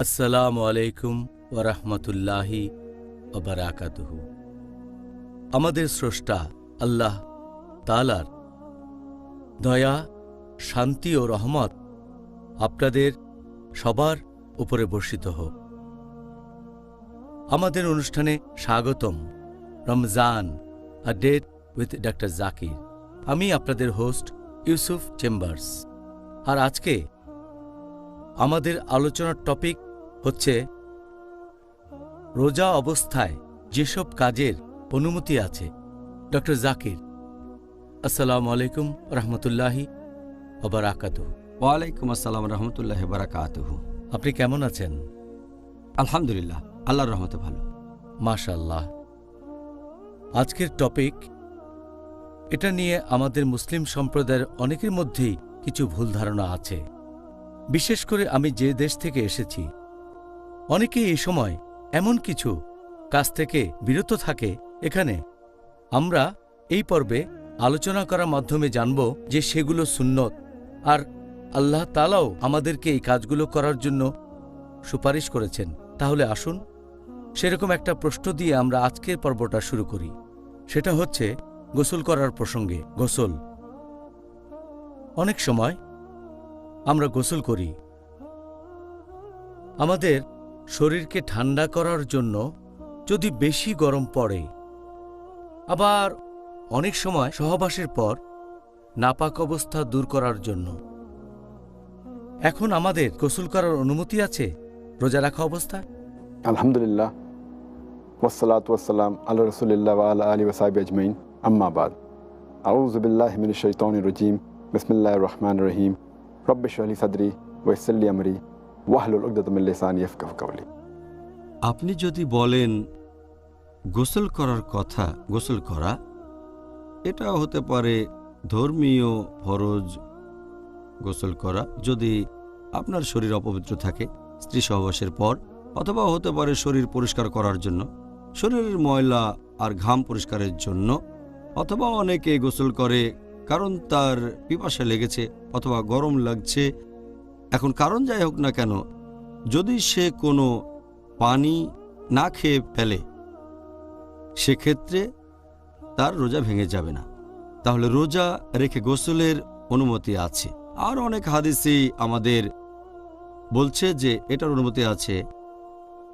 আসসালামু আলাইকুম ওয়া রাহমাতুল্লাহি ওয়া বারাকাতুহু। আমাদের স্রষ্টা আল্লাহ তাআলার দয়া, শান্তি ও রহমত আপনাদের সবার উপরে বর্ষিত হোক। আমাদের অনুষ্ঠানে স্বাগতম। Ramzan a date with doctor Zakir. আমি আপনাদের হোস্ট ইউসুফ চেম্বার্স। আর আজকে আমাদের আলোচনার টপিক হচ্ছে রোজা অবস্থায় যেসব কাজের অনুমতি আছে। ডক্টর জাকির, আসসালামু আলাইকুম রহমতুল্লাহি ওয়া বারাকাতুহু। ওয়ালাইকুম আসসালাম রহমতুল্লাহ বারাকাতুহু। আপনি কেমন আছেন? আলহামদুলিল্লাহ, আল্লাহর রহমতে ভালো। মাশাআল্লাহ। আজকের টপিক, এটা নিয়ে আমাদের মুসলিম সম্প্রদায়ের অনেকের মধ্যেই কিছু ভুল ধারণা আছে। বিশেষ করে আমি যে দেশ থেকে এসেছি, অনেকেই এই সময় এমন কিছু কাজ থেকে বিরত থাকে। এখানে আমরা এই পর্বে আলোচনা করার মাধ্যমে জানব যে সেগুলো সুন্নত, আর আল্লাহ তাআলাও আমাদেরকে এই কাজগুলো করার জন্য সুপারিশ করেছেন। তাহলে আসুন সেরকম একটা প্রশ্ন দিয়ে আমরা আজকের পর্বটা শুরু করি। সেটা হচ্ছে গোসল করার প্রসঙ্গে। গোসল, অনেক সময় আমরা গোসল করি আমাদের শরীরকে ঠান্ডা করার জন্য, যদি বেশি গরম পড়ে। আবার অনেক সময় সহবাসের পর নাপাক অবস্থা দূর করার জন্য। এখন আমাদের গোসল করার অনুমতি আছে রোজা রাখা অবস্থায়? আলহামদুলিল্লাহ, ওয়াসসালাতু ওয়াসসালাম আলা রাসূলিল্লাহ ওয়া আলা আলিহি ওয়া সাহবিহি আজমাইন, আম্মা বাদ। আউযু বিল্লাহি মিনাশ শাইতানির রাজীম। বিসমিল্লাহির রহমানির রহিম। রব্বি ইশরাহ লি সাদরি ওয়া ইয়াসসির লি আমরি ওয়াহলুল উকদাতাম মিন লিসানি ইয়াফকাহু কাওলি। আপনি যদি বলেন গোসল করার কথা, গোসল করা এটা হতে পারে ধর্মীয় ফরজ। গোসল করা যদি আপনার শরীর অপবিত্র থাকে স্ত্রী সহবাসের পর, অথবা হতে পারে শরীর পরিষ্কার করার জন্য, শরীরের ময়লা আর ঘাম পরিষ্কারের জন্য, অথবা অনেকে গোসল করে কারণ তার পিপাসা লেগেছে অথবা গরম লাগছে। এখন কারণ যাই হোক না কেন, যদি সে কোনো পানি না খেয়ে ফেলে সেক্ষেত্রে তার রোজা ভেঙে যাবে না। তাহলে রোজা রেখে গোসলের অনুমতি আছে। আর অনেক হাদিসই আমাদের বলছে যে এটার অনুমতি আছে।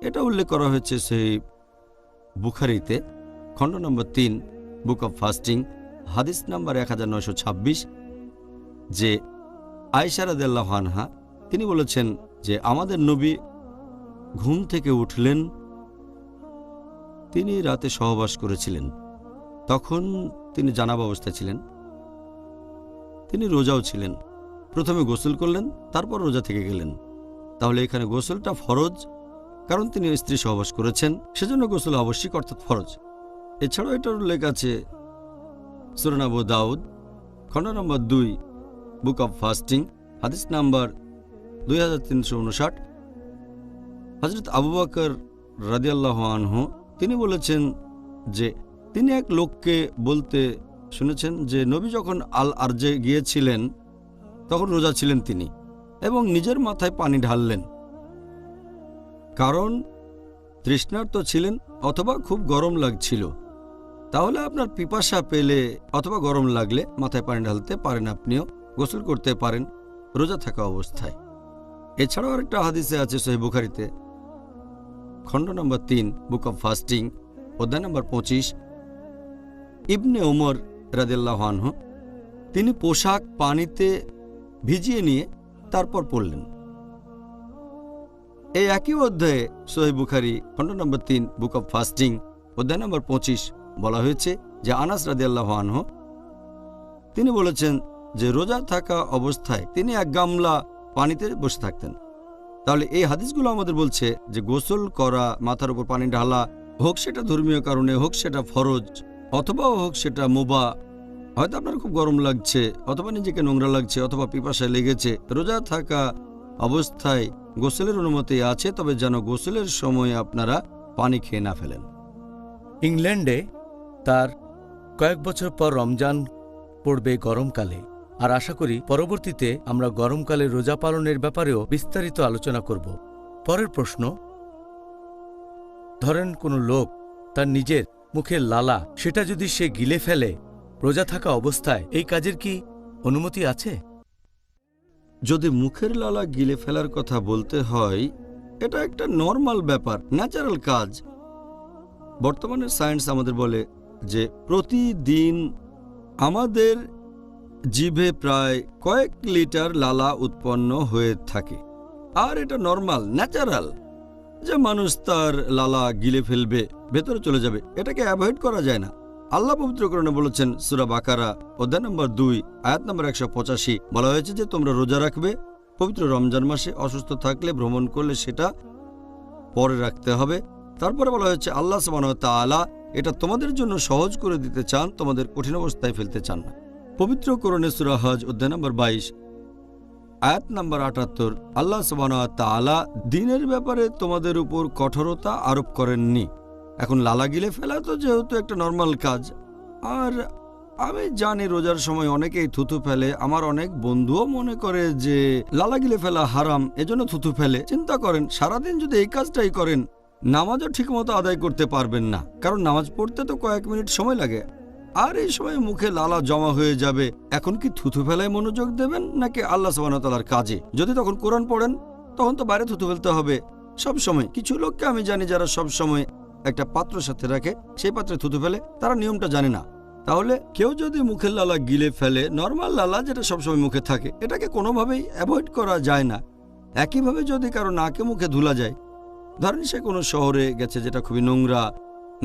এটা উল্লেখ করা হয়েছে সেই বুখারীতে, খণ্ড নম্বর 3, বুক অব ফাস্টিং, হাদিস নাম্বার 1926, যে আয়েশা রাদিয়াল্লাহু আনহা তিনি বলেছেন যে আমাদের নবী ঘুম থেকে উঠলেন, তিনি রাতে সহবাস করেছিলেন, তখন তিনি জানাবা অবস্থায় ছিলেন, তিনি রোজাও ছিলেন। প্রথমে গোসল করলেন, তারপর রোজা থেকে গেলেন। তাহলে এখানে গোসলটা ফরজ, কারণ তিনি স্ত্রী সহবাস করেছেন, সেজন্য গোসল আবশ্যিক অর্থাৎ ফরজ। এছাড়াও এটার উল্লেখ আছে সূরা আবু দাউদ, খণ্ড নম্বর 2, বুক অব ফাস্টিং, হাদিস নাম্বার 2359। হযরত আবু বকর রাদিয়াল্লাহু আনহু তিনি বলেছেন যে তিনি এক লোককে বলতে শুনেছেন যে নবী যখন আল আরজে গিয়েছিলেন তখন রোজা ছিলেন তিনি, এবং নিজের মাথায় পানি ঢাললেন, কারণ তৃষ্ণার্ত ছিলেন অথবা খুব গরম লাগছিল। তাহলে আপনার পিপাসা পেলে অথবা গরম লাগলে মাথায় পানি ঢালতে পারেন, আপনিও গোসল করতে পারেন রোজা থাকা অবস্থায়। এছাড়াও আরেকটা হাদিসে আছে সহিহ বুখারীতে, খণ্ড নম্বর 3, বুক অব ফাস্টিং, অধ্যায় নম্বর 25, ইবনে ওমর রাদিয়াল্লাহু আনহু তিনি পোশাক পানিতে ভিজিয়ে নিয়ে তারপর পড়লেন। এই একই অধ্যায়ে সহিহ বুখারী, খণ্ড নম্বর 3, বুক অব ফাস্টিং, অধ্যায় নম্বর 25 বলা হয়েছে যে আনাস রাদিয়াল্লাহু আনহু তিনি বলেছেন যে রোজা থাকা অবস্থায় তিনি এক গামলা পানিতে বসে থাকতেন। তাহলে এই হাদিসগুলো আমাদের বলছে যে গোসল করা, মাথার উপর পানি ঢালা, হোক সেটা ধর্মীয় কারণে, হোক সেটা ফরজ, অথবা হোক সেটা মুবাহ। হয়তো আপনার খুব গরম লাগছে, অথবা নিজেকে নোংরা লাগছে, অথবা পিপাসা লেগেছে, রোজা থাকা অবস্থায় গোসলের অনুমতি আছে, তবে যেন গোসলের সময় আপনারা পানি খেয়ে না ফেলেন। ইংল্যান্ডে তার কয়েক বছর পর রমজান পড়বে গরমকালে, আর আশা করি পরবর্তীতে আমরা গরমকালে রোজা পালনের ব্যাপারেও বিস্তারিত আলোচনা করব। পরের প্রশ্ন, ধরেন কোনো লোক তার নিজের মুখের লালা সেটা যদি সে গিলে ফেলে রোজা থাকা অবস্থায়, এই কাজের কি অনুমতি আছে? যদি মুখের লালা গিলে ফেলার কথা বলতে হয়, এটা একটা নর্মাল ব্যাপার, ন্যাচারাল কাজ। বর্তমানের সায়েন্স আমাদের বলে যে প্রতিদিন আমাদের জিভে প্রায় কয়েক লিটার লালা উৎপন্ন হয়ে থাকে, আর এটা নর্মাল, ন্যাচারাল যে মানুষ তার লালা গিলে ফেলবে, ভেতরে চলে যাবে, এটাকে অ্যাভয়েড করা যায় না। আল্লাহ পবিত্র কোরআনে বলেছেন, সূরা বাকারা অধ্যায় নম্বর 2 আয়াত নম্বর 185, বলা হয়েছে যে তোমরা রোজা রাখবে পবিত্র রমজান মাসে, অসুস্থ থাকলে, ভ্রমণ করলে সেটা পরে রাখতে হবে। তারপরে বলা হয়েছে আল্লাহ সুবহানাহু ওয়া তাআলা এটা তোমাদের জন্য সহজ করে দিতে চান, তোমাদের কঠিন অবস্থায় ফেলতে চান না। পবিত্র কোরআনে সূরা হজ অধ্যায় নম্বর 22 আয়াত নম্বর 78, আল্লাহ সুবহানাহু ওয়া তাআলা দ্বীনের ব্যাপারে তোমাদের উপর কঠোরতা আরোপ করেননি। এখন লালা গিলে ফেলা তো যেহেতু একটা নর্মাল কাজ, আর আমি জানি রোজার সময় অনেকেই থুতু ফেলে, আমার অনেক বন্ধুও মনে করে যে লালা গিলে ফেলা হারাম, এজন্য থুতু ফেলে। চিন্তা করেন, সারাদিন যদি এই কাজটাই করেন, নামাজও ঠিকমতো আদায় করতে পারবেন না, কারণ নামাজ পড়তে তো কয়েক মিনিট সময় লাগে, আর এই সময় মুখে লালা জমা হয়ে যাবে। এখন কি থুতু ফেলায় মনোযোগ দেবেন নাকি আল্লাহ সুবহানাহু ওয়া তাআলার কাজে? যদি তখন কোরআন পড়েন তখন তো বাইরে থুতু ফেলতে হবে সব সময়। কিছু লোককে আমি জানি যারা সব সময় একটা পাত্র সাথে রাখে, সেই পাত্রে থুতু ফেলে, তারা নিয়মটা জানে না। তাহলে কেউ যদি মুখের লালা গিলে ফেলে, নর্মাল লালা যেটা সবসময় মুখে থাকে, এটাকে কোনোভাবেই অ্যাভয়েড করা যায় না। একইভাবে যদি কারো নাকে মুখে ধুলা যায়, ধরেন সে কোনো শহরে গেছে যেটা খুবই নোংরা,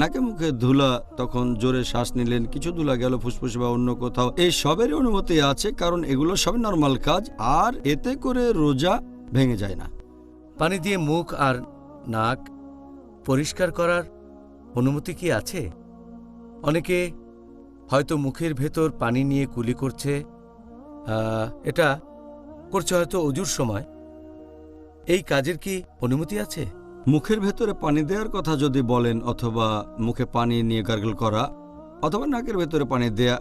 নাকে মুখে ধুলা, তখন জোরে শ্বাস নিলেন, কিছু ধুলা গেল ফুসফুসে বা অন্য কোথাও, এই সবেরই অনুমতি আছে, কারণ এগুলো সবই নর্মাল কাজ, আর এতে করে রোজা ভেঙে যায় না। পানি দিয়ে মুখ আর নাক পরিষ্কার করার অনুমতি কি আছে? অনেকে হয়তো মুখের ভেতর পানি নিয়ে কুলি করছে, এটা করছে হয়তো অজুর সময়, এই কাজের কি অনুমতি আছে? মুখের ভেতরে পানি দেওয়ার কথা যদি বলেন, অথবা মুখে পানি নিয়ে গার্গল করা, অথবা নাকের ভেতরে পানি দেয়া,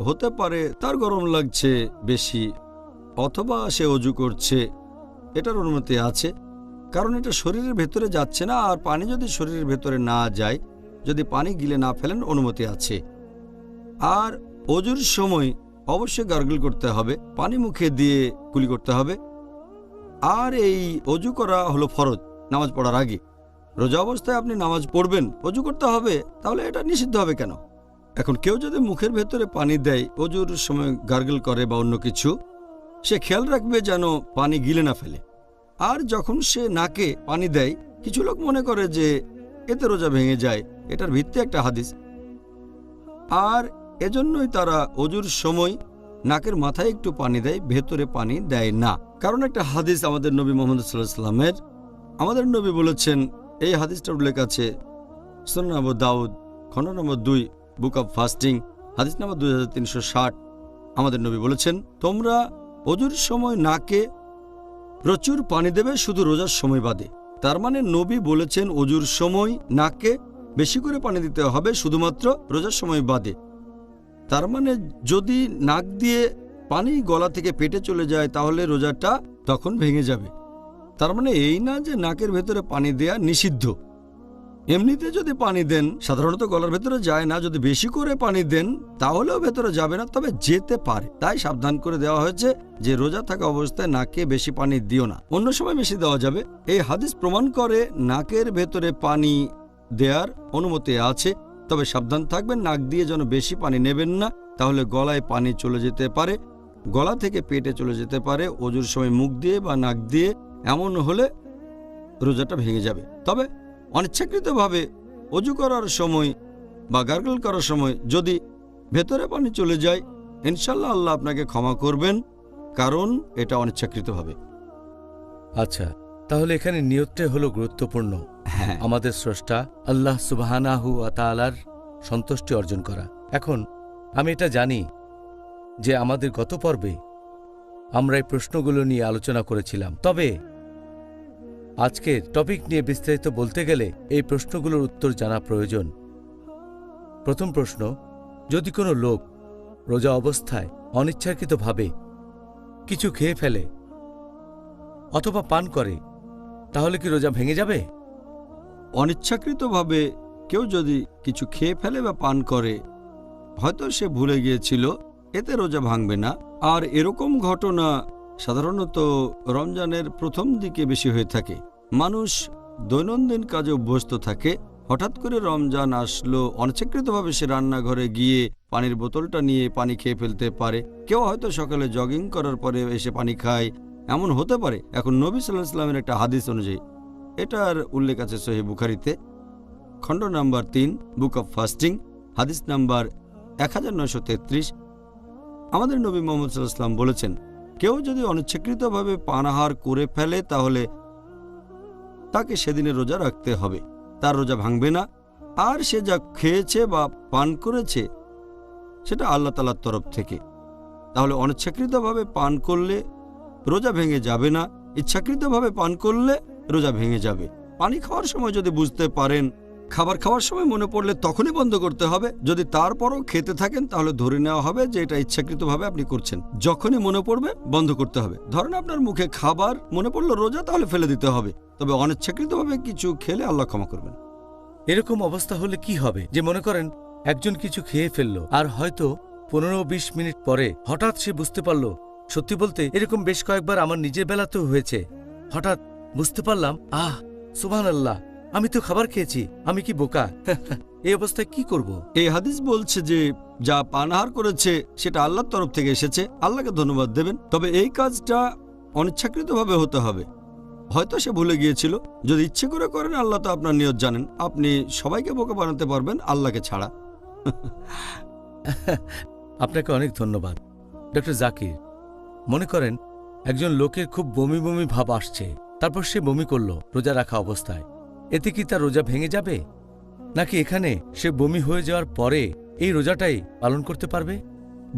হতে পারে তার গরম লাগছে বেশি, অথবা সে অজু করছে, এটার অনুমতি আছে, কারণ এটা শরীরের ভেতরে যাচ্ছে না, আর পানি যদি শরীরের ভেতরে না যায়, যদি পানি গিলে না ফেলেন, অনুমতি আছে। আর অজুর সময় অবশ্যই গার্গল করতে হবে, পানি মুখে দিয়ে কুলি করতে হবে, আর এই অজু করা হলো ফরজ নামাজ পড়ার আগে। রোজা অবস্থায় আপনি নামাজ পড়বেন, অজু করতে হবে, তাহলে এটা নিষিদ্ধ হবে কেন? এখন কেউ যদি মুখের ভেতরে পানি দেয়, অজুর সময় গার্গল করে বা অন্য কিছু, সে খেয়াল রাখবে যেন পানি গিলে না ফেলে। আর যখন সে নাকে পানি দেয়, কিছু লোক মনে করে যে এতে রোজা ভেঙে যায়, এটার ভিত্তি একটা হাদিস, আর এজন্যই তারা অজুর সময় নাকের মাথায় একটু পানি দেয়, ভেতরে পানি দেয় না। কারণ একটা হাদিস আমাদের নবী মুহাম্মদ সাল্লাল্লাহু আলাইহি ওয়াসাল্লামের, আমাদের নবী বলেছেন, এই হাদিসটার উল্লেখ আছে সুনান আবু দাউদ খণ্ড নম্বর 2 বুক অব ফাস্টিং হাদিস নম্বর 2360। আমাদের নবী বলেছেন, তোমরা অজুর সময় নাকে প্রচুর পানি দেবে, শুধু রোজার সময় বাদে। তার মানে নবী বলেছেন অজুর সময় নাকে বেশি করে পানি দিতে হবে, শুধুমাত্র রোজার সময় বাদে। তার মানে যদি নাক দিয়ে পানি গলা থেকে পেটে চলে যায়, তাহলে রোজাটা তখন ভেঙে যাবে। তার মানে এই না যে নাকের ভেতরে পানি দেয়া নিষিদ্ধ। এমনিতে যদি পানি দেন, সাধারণত গলার ভেতরে যায় না, যদি বেশি করে পানি দেন তাহলেও ভেতরে যাবে না, তবে যেতে পারে। তাই সাবধান করে দেওয়া হয়েছে যে রোজা থাকা অবস্থায় নাকে বেশি পানি দিও না, অন্য সময় বেশি দেওয়া যাবে। এই হাদিস প্রমাণ করে নাকের ভেতরে পানি দেওয়ার অনুমতি আছে, তবে সাবধান থাকবেন, নাক দিয়ে যেন বেশি পানি নেবেন না, তাহলে গলায় পানি চলে যেতে পারে, গলা থেকে পেটে চলে যেতে পারে, অজুর সময় মুখ দিয়ে বা নাক দিয়ে, এমন হলে রোজাটা ভেঙে যাবে। তবে অনিচ্ছাকৃতভাবে অজু করার সময় বা গার্গল করার সময় যদি ভেতরে পানি চলে যায়, ইনশাল্লাহ আল্লাহ আপনাকে ক্ষমা করবেন, কারণ এটা অনিচ্ছাকৃতভাবে। আচ্ছা, তাহলে এখানে নিয়তটা হলো গুরুত্বপূর্ণ। হ্যাঁ, আমাদের স্রষ্টা আল্লাহ সুবহানাহু ওয়া তাআলার সন্তুষ্টি অর্জন করা। এখন আমি এটা জানি যে আমাদের গত পর্বে আমরা এই প্রশ্নগুলো নিয়ে আলোচনা করেছিলাম, তবে আজকের টপিক নিয়ে বিস্তারিত বলতে গেলে এই প্রশ্নগুলোর উত্তর জানা প্রয়োজন। প্রথম প্রশ্ন, যদি কোনো লোক রোজা অবস্থায় অনিচ্ছাকৃতভাবে কিছু খেয়ে ফেলে অথবা পান করে, তাহলে কি রোজা ভেঙে যাবে? অনিচ্ছাকৃতভাবে কেউ যদি কিছু খেয়ে ফেলে বা পান করে, হয়তো সে ভুলে গিয়েছিল, এতে রোজা ভাঙবে না। আর এরকম ঘটনা সাধারণত রমজানের প্রথম দিকে বেশি হয়ে থাকে। মানুষ দৈনন্দিন কাজে অভ্যস্ত থাকে, হঠাৎ করে রমজান আসলো, অনিচ্ছাকৃতভাবে সে রান্নাঘরে গিয়ে পানির বোতলটা নিয়ে পানি খেয়ে ফেলতে পারে। কেউ হয়তো সকালে জগিং করার পরে এসে পানি খায়, এমন হতে পারে। এখন নবী সাল্লাল্লাহু আলাইহি ওয়াসাল্লামের একটা হাদিস অনুযায়ী, এটার উল্লেখ আছে সহিহ বুখারীতে, খণ্ড নাম্বার 3, বুক অব ফাস্টিং, হাদিস নাম্বার 1933। আমাদের নবী মুহাম্মদ সাল্লাল্লাহু আলাইহি ওয়াসাল্লাম বলেছেন, কেউ যদি অনিচ্ছাকৃতভাবে পানাহার করে ফেলে তাহলে তাকে সেদিনে রোজা রাখতে হবে, তার রোজা ভাঙবে না। আর সে যা খেয়েছে বা পান করেছে সেটা আল্লাহ তাআলার তরফ থেকে। তাহলে অনিচ্ছাকৃতভাবে পান করলে রোজা ভেঙে যাবে না, ইচ্ছাকৃতভাবে পান করলে রোজা ভেঙে যাবে। পানি খাওয়ার সময় যদি বুঝতে পারেন, খাবার খাওয়ার সময় মনে পড়লে তখনই বন্ধ করতে হবে। যদি তারপরও খেতে থাকেন তাহলে ধরে নেওয়া হবে যে এটা ইচ্ছাকৃতভাবে আপনি করছেন। যখনই মনে পড়বে বন্ধ করতে হবে। ধরেন আপনার মুখে খাবার মনে পড়লো রোজা, তাহলে ফেলে দিতে হবে। তবে অনিচ্ছাকৃতভাবে কিছু খেলে আল্লাহ ক্ষমা করবেন। এরকম অবস্থা হলে কি হবে? যে মনে করেন একজন কিছু খেয়ে ফেললো, আর হয়তো 15-20 মিনিট পরে হঠাৎ সে বুঝতে পারলো। সত্যি বলতে এরকম বেশ কয়েকবার আমার নিজের বেলাতেও হয়েছে। হঠাৎ বুঝতে পারলাম, সুবহানাল্লাহ, আমি তো খাবার খেয়েছি, আমি কি বোকা? এই অবস্থায় কি করব? এই হাদিস বলছে যে যা পানাহার করেছে সেটা আল্লাহর তরফ থেকে এসেছে, আল্লাহকে ধন্যবাদ দেবেন। তবে এই কাজটা অনিচ্ছাকৃতভাবে হতে হবে। হয়তো সে ভুলে গিয়েছিল। যদি ইচ্ছে করে করেন, আল্লাহ তো আপনার নিয়ত জানেন। আপনি সবাইকে বোকা বানাতে পারবেন, আল্লাহকে ছাড়া। আপনাকে অনেক ধন্যবাদ ডক্টর জাকির। মনে করেন একজন লোকের খুব বমি বমি ভাব আসছে, তারপর সে বমি করলো রোজা রাখা অবস্থায়। এতে কি তার রোজা ভেঙে যাবে, নাকি এখানে সে বমি হয়ে যাওয়ার পরে এই রোজাটাই পালন করতে পারবে?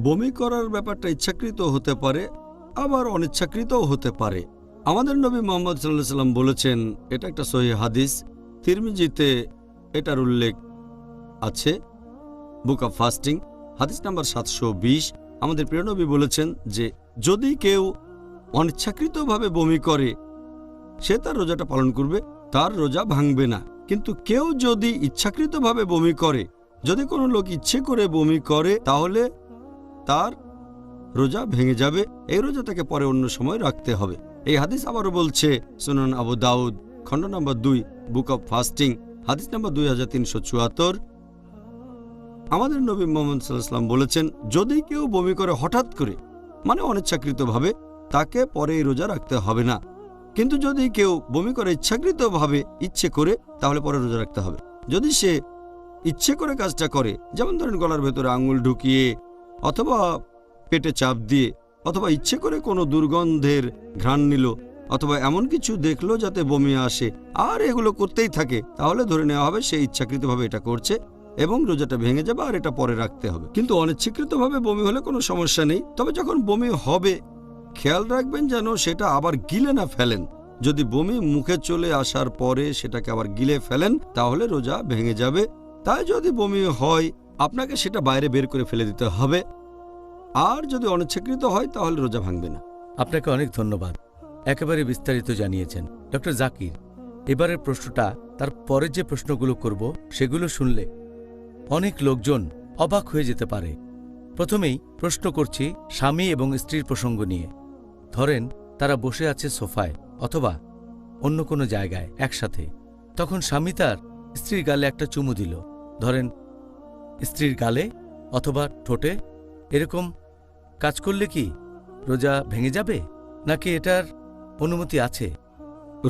বমি করার ব্যাপারটা ইচ্ছাকৃত হতে পারে, আবার অনিচ্ছাকৃতও হতে পারে। আমাদের নবী মুহাম্মদ সাল্লাল্লাহু আলাইহি ওয়াসাল্লাম বলেছেন, এটা একটা সহিহ হাদিস, তিরমিজিতে এটার উল্লেখ আছে, বুক অব ফাস্টিং, হাদিস নাম্বার 720। আমাদের প্রিয় নবী বলেছেন যে যদি কেউ অনিচ্ছাকৃতভাবে বমি করে, সে তার রোজাটা পালন করবে, তার রোজা ভাঙবে না। কিন্তু কেউ যদি ইচ্ছাকৃতভাবে বমি করে, যদি কোনো লোক ইচ্ছে করে বমি করে, তাহলে তার রোজা ভেঙে যাবে। এই রোজা তাকে পরে অন্য সময় রাখতে হবে। এই হাদিস আবারও বলছে সুনান আবু দাউদ, খণ্ড নম্বর 2, বুক অব ফাস্টিং, হাদিস নম্বর 2374। আমাদের নবী মুহাম্মদ সাল্লাল্লাহু আলাইহি ওয়াসাল্লাম বলেছেন, যদি কেউ বমি করে হঠাৎ করে, মানে অনিচ্ছাকৃতভাবে, তাকে পরে এই রোজা রাখতে হবে না। কিন্তু যদি কেউ বমি করে ইচ্ছাকৃতভাবে, ইচ্ছে করে, তাহলে পরে রোজা রাখতে হবে। যদি সে ইচ্ছে করে কাজটা করে, যেমন ধরেন গলার ভেতরে আঙুল ঢুকিয়ে, অথবা পেটে চাপ দিয়ে, অথবা ইচ্ছে করে কোনো দুর্গন্ধের ঘ্রাণ নিল, অথবা এমন কিছু দেখলো যাতে বমি আসে, আর এগুলো করতেই থাকে, তাহলে ধরে নেওয়া হবে সে ইচ্ছাকৃতভাবে এটা করছে এবং রোজাটা ভেঙে যাবে, আর এটা পরে রাখতে হবে। কিন্তু অনিচ্ছাকৃতভাবে বমি হলে কোনো সমস্যা নেই। তবে যখন বমি হবে, খেয়াল রাখবেন যেন সেটা আবার গিলে না ফেলেন। যদি বমি মুখে চলে আসার পরে সেটাকে আবার গিলে ফেলেন, তাহলে রোজা ভেঙে যাবে। তাই যদি বমি হয়, আপনাকে সেটা বাইরে বের করে ফেলে দিতে হবে। আর যদি অনিচ্ছাকৃত হয়, তাহলে রোজা ভাঙবে না। আপনাকে অনেক ধন্যবাদ, একেবারে বিস্তারিত জানিয়েছেন ডক্টর জাকির। এবারের প্রশ্নটা, তার পরে যে প্রশ্নগুলো করব সেগুলো শুনলে অনেক লোকজন অবাক হয়ে যেতে পারে। প্রথমেই প্রশ্ন করছি স্বামী এবং স্ত্রীর প্রসঙ্গ নিয়ে। ধরেন তারা বসে আছে সোফায় অথবা অন্য কোনো জায়গায় একসাথে, তখন স্বামী তার স্ত্রীর গালে একটা চুমু দিল, ধরেন স্ত্রীর গালে অথবা ঠোঁটে। এরকম কাজ করলে কি রোজা ভেঙে যাবে, নাকি এটার অনুমতি আছে?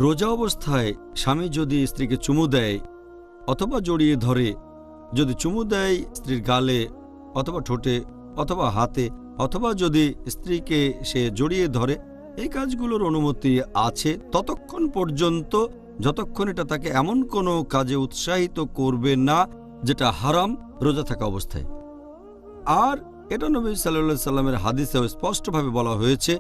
রোজা অবস্থায় স্বামী যদি স্ত্রীকে চুমু দেয় অথবা জড়িয়ে ধরে, যদি চুমু দেয় স্ত্রীর গালে অথবা ঠোঁটে অথবা হাতে, অথবা যদি স্ত্রীকে সে জড়িয়ে ধরে, এই কাজগুলোর অনুমতি আছে ততক্ষণ পর্যন্ত যতক্ষণ এটা তাকে এমন কোনো কাজে উৎসাহিত করবে না যেটা হারাম রোজা থাকা অবস্থায়। আর এটা নবী সাল্লাল্লাহু আলাইহি সাল্লামের হাদিসেও স্পষ্টভাবে বলা হয়েছে।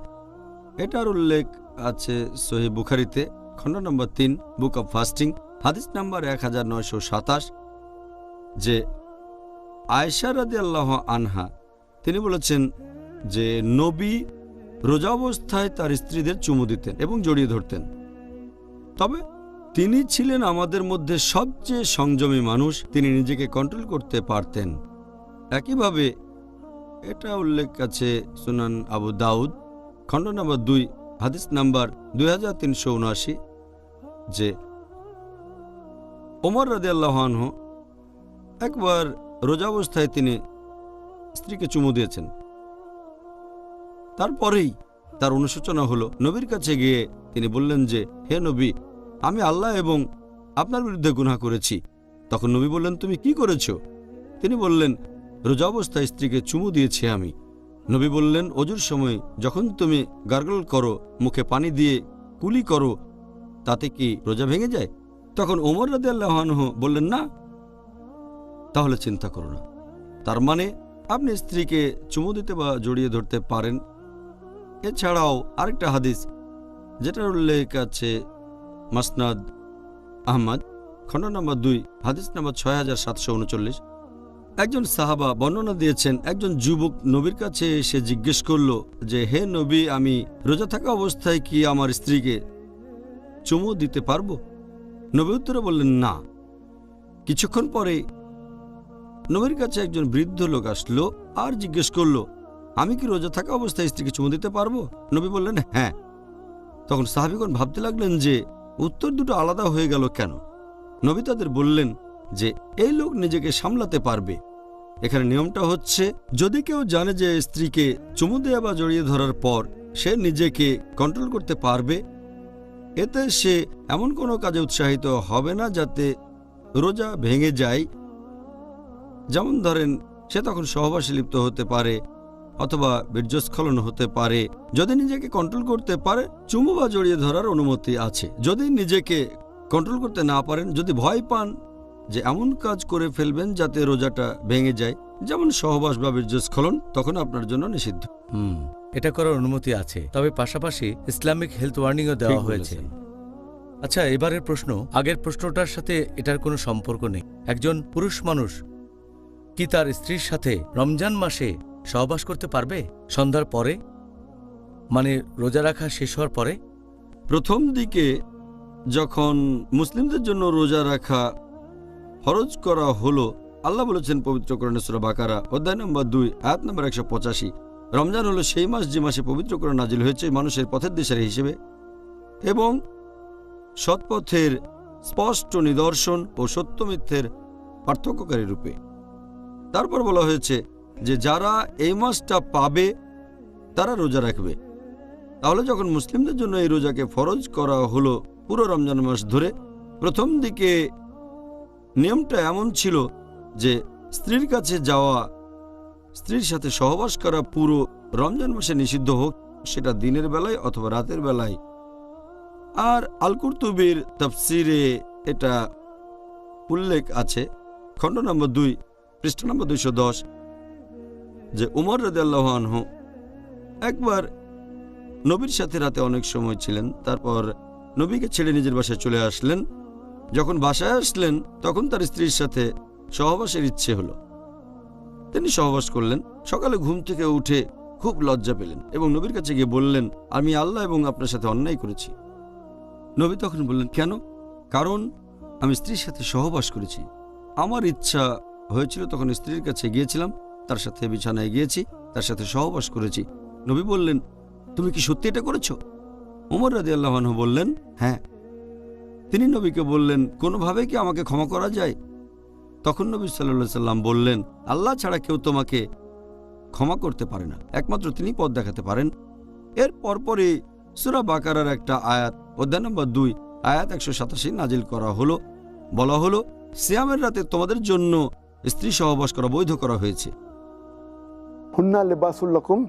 এটার উল্লেখ আছে সহিহ বুখারীতে, খণ্ড নম্বর 3, বুক অব ফাস্টিং, হাদিস নাম্বার 1927, যে আয়েশা রাদিয়াল্লাহু আনহা তিনি বলেছেন যে নবী রোজা অবস্থায় তার স্ত্রীদের চুমু দিতেন এবং জড়িয়ে ধরতেন। তবে তিনি ছিলেন আমাদের মধ্যে সবচেয়ে সংযমী মানুষ, তিনি নিজেকে কন্ট্রোল করতে পারতেন। একইভাবে এটা উল্লেখ আছে সুনান আবু দাউদ খণ্ড নম্বর 2 হাদিস নাম্বার 2379 যে ওমর রাদিয়াল্লাহু আনহু একবার রোজা অবস্থায় তিনি স্ত্রীকে চুমু দিয়েছেন। তারপরেই তার অনুশোচনা হলো, নবীর কাছে গিয়ে তিনি বললেন যে, হে নবী, আমি আল্লাহ এবং আপনার বিরুদ্ধে গুনাহ করেছি। তখন নবী বললেন, তুমি কি করেছো? তিনি বললেন, রোজা অবস্থায় স্ত্রীকে চুমু দিয়েছি আমি। নবী বললেন, অজুর সময় যখন তুমি গার্গল করো, মুখে পানি দিয়ে কুলি করো, তাতে কি রোজা ভেঙে যায়? তখন ওমর রাদিয়াল্লাহু আনহু বললেন, না। তাহলে চিন্তা করো না। তার মানে আপনি স্ত্রীকে চুমু দিতে বা জড়িয়ে ধরতে পারেন। এছাড়াও আরেকটা হাদিস যেটার উল্লেখ আছে মাসনাদ আহমদ খণ্ড নম্বর 2 হাদিস নম্বর 6739, একজন সাহাবা বর্ণনা দিয়েছেন, একজন যুবক নবীর কাছে এসে জিজ্ঞেস করল যে, হে নবী, আমি রোজা থাকা অবস্থায় কি আমার স্ত্রীকে চুমু দিতে পারবো? নবী উত্তরে বললেন, না। কিছুক্ষণ পরে নবীর কাছে একজন বৃদ্ধ লোক আসলো আর জিজ্ঞেস করলো, আমি কি রোজা থাকা অবস্থায় স্ত্রীকে চুমু দিতে পারবো? নবী বললেন, হ্যাঁ। তখন সাহাবীগণ ভাবতে লাগলেন যে উত্তর দুটো আলাদা হয়ে গেল কেন। নবী তাদের বললেন যে এই লোক নিজেকে সামলাতে পারবে। এখানে নিয়মটা হচ্ছে, যদি কেউ জানে যে স্ত্রীকে চুমু দেয়া বা জড়িয়ে ধরার পর সে নিজেকে কন্ট্রোল করতে পারবে, এতে সে এমন কোনো কাজে উৎসাহিত হবে না যাতে রোজা ভেঙে যায়। যেমন ধরেন, সে তখন সহবাসে লিপ্ত হতে পারে অথবা বীর্যস্খলন হতে পারে। যদি নিজেকে কন্ট্রোল করতে পারে, চুমু বা জড়িয়ে ধরার অনুমতি আছে। যদি নিজেকে কন্ট্রোল করতে না পারেন, যদি ভয় পান যে এমন কাজ করে ফেলবেন যাতে রোজাটা ভেঙে যায়, যেমন সহবাস বা বীর্যস্খলন, তখন আপনার জন্য নিষিদ্ধ। এটা করার অনুমতি আছে, তবে পাশাপাশি ইসলামিক হেলথ ওয়ার্নিংও দেওয়া হয়েছে। আচ্ছা, এবারের প্রশ্ন আগের প্রশ্নটার সাথে এটার কোনো সম্পর্ক নেই। একজন পুরুষ মানুষ কি তার স্ত্রীর সাথে রমজান মাসে সহবাস করতে পারবে সন্ধ্যার পরে, মানে রোজা রাখা শেষ হওয়ার পরে? প্রথম দিকে যখন মুসলিমদের জন্য রোজা রাখা ফরজ করা হলো, আল্লাহ বলেছেন পবিত্র কোরআনে সূরা বাকারা অধ্যায় নম্বর 2 আয়াত নম্বর 185, রমজান হলো সেই মাস যে মাসে পবিত্র কোরআন নাজিল হয়েছে মানুষের পথের দিশারি হিসেবে এবং সৎপথের স্পষ্ট নিদর্শন ও সত্য মিথ্যের পার্থক্যকারী রূপে। তারপর বলা হয়েছে যে যারা এই মাসটা পাবে তারা রোজা রাখবে। তাহলে যখন মুসলিমদের জন্য এই রোজাকে ফরজ করা হলো পুরো রমজান মাস ধরে, প্রথম দিকে নিয়মটা এমন ছিল যে স্ত্রীর কাছে যাওয়া, স্ত্রীর সাথে সহবাস করা পুরো রমজান মাসে নিষিদ্ধ হোক, সেটা দিনের বেলায় অথবা রাতের বেলায়। আর আল কুরতুবীর তাফসিরে এটা উল্লেখ আছে খণ্ড নম্বর 2 পৃষ্ঠা নম্বর 210 যে উমর রাদিয়াল্লাহু আনহু একবার নবীর সাথে রাতে অনেক সময় ছিলেন, তারপর নবীকে ছেড়ে নিজের বাসায় চলে আসলেন। যখন বাসায় আসলেন তখন তার স্ত্রীর সাথে সহবাসের ইচ্ছে হলো। তিনি সহবাস করলেন। সকালে ঘুম থেকে উঠে খুব লজ্জা পেলেন এবং নবীর কাছে গিয়ে বললেন, আমি আল্লাহ এবং আপনার সাথে অন্যায় করেছি। নবী তখন বললেন, কেন? কারণ আমি স্ত্রীর সাথে সহবাস করেছি। আমার ইচ্ছা হয়েছিল, তখন স্ত্রীর কাছে গিয়েছিলাম, তার সাথে বিছানায় গিয়েছি, তার সাথে সহবাস করেছি। নবী বললেন, তুমি কি সত্যি এটা করেছো? ওমর রাদিয়াল্লাহু আনহু বললেন, হ্যাঁ। তিনি নবীকে বললেন, কোনোভাবে কি আমাকে ক্ষমা করা যায়? তখন নবী সাল্লাল্লাহু আলাইহি সাল্লাম বললেন, আল্লাহ ছাড়া কেউ তোমাকে ক্ষমা করতে পারে না, একমাত্র তিনি পথ দেখাতে পারেন। এর পরপরই সূরা বাকারার একটা আয়াত অধ্যায় নম্বর 2 আয়াত 187 নাজিল করা হলো। বলা হলো, সিয়ামের রাতে তোমাদের জন্য স্ত্রী সহবাস করা বৈধ করা হয়েছে। হুন্না লিবাসুল লাকুম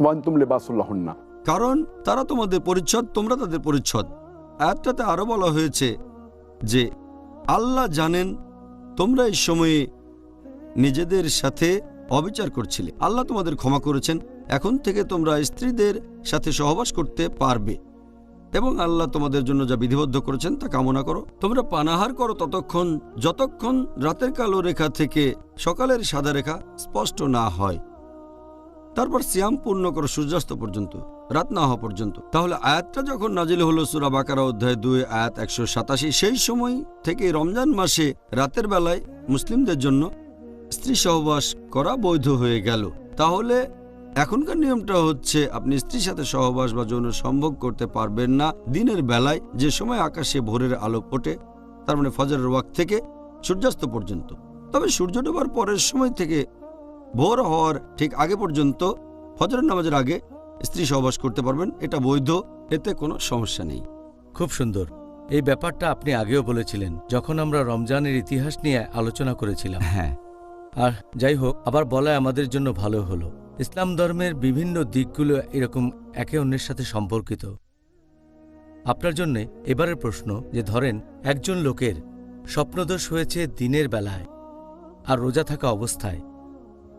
ওয়া আনতুম লিবাসুল লাহুন্না, কারণ তারা তোমাদের পরিচ্ছদ, তোমরা তাদের পরিচ্ছদ। আয়াতটাতে আরো বলা হয়েছে যে আল্লাহ জানেন তোমরা এই সময়ে নিজেদের সাথে অবিচার করছিলে, আল্লাহ তোমাদের ক্ষমা করেছেন। এখন থেকে তোমরা স্ত্রীদের সাথে সহবাস করতে পারবে এবং আল্লাহ তোমাদের জন্য যা বিধিবদ্ধ করেছেন তা কামনা করো। তোমরা পানাহার করো ততক্ষণ যতক্ষণ রাতের কালো রেখা থেকে সকালের সাদা রেখা স্পষ্ট না হয়। তারপর সিয়াম পূর্ণ করো সূর্যাস্ত পর্যন্ত, রাত না হওয়া পর্যন্ত। তাহলে আয়াতটা যখন নাজিল হলো সূরা বাকারা অধ্যায় ২ আয়াত ১৮৭, সেই সময় থেকে রমজান মাসে রাতের বেলায় মুসলিমদের জন্য স্ত্রী সহবাস করা বৈধ হয়ে গেল। তাহলে এখনকার নিয়মটা হচ্ছে আপনি স্ত্রীর সাথে সহবাস বা যৌন সম্ভোগ করতে পারবেন না দিনের বেলায়, যে সময় আকাশে ভোরের আলো ফোটে, তার মানে ফজরের ওয়াক্ত থেকে সূর্যাস্ত পর্যন্ত। তবে সূর্য ডোবার পরের সময় থেকে ভোর হওয়ার ঠিক আগে পর্যন্ত ফজরের নামাজের আগে স্ত্রী সহবাস করতে পারবেন, এটা বৈধ, এতে কোনো সমস্যা নেই। খুব সুন্দর। এই ব্যাপারটা আপনি আগেও বলেছিলেন যখন আমরা রমজানের ইতিহাস নিয়ে আলোচনা করেছিলাম। হ্যাঁ, আর যাই হোক, আবার বলা আমাদের জন্য ভালো হলো। ইসলাম ধর্মের বিভিন্ন দিকগুলো এরকম একে অন্যের সাথে সম্পর্কিত। আপনার জন্য এবারের প্রশ্ন, যে ধরেন একজন লোকের স্বপ্নদোষ হয়েছে দিনের বেলায় আর রোজা থাকা অবস্থায়,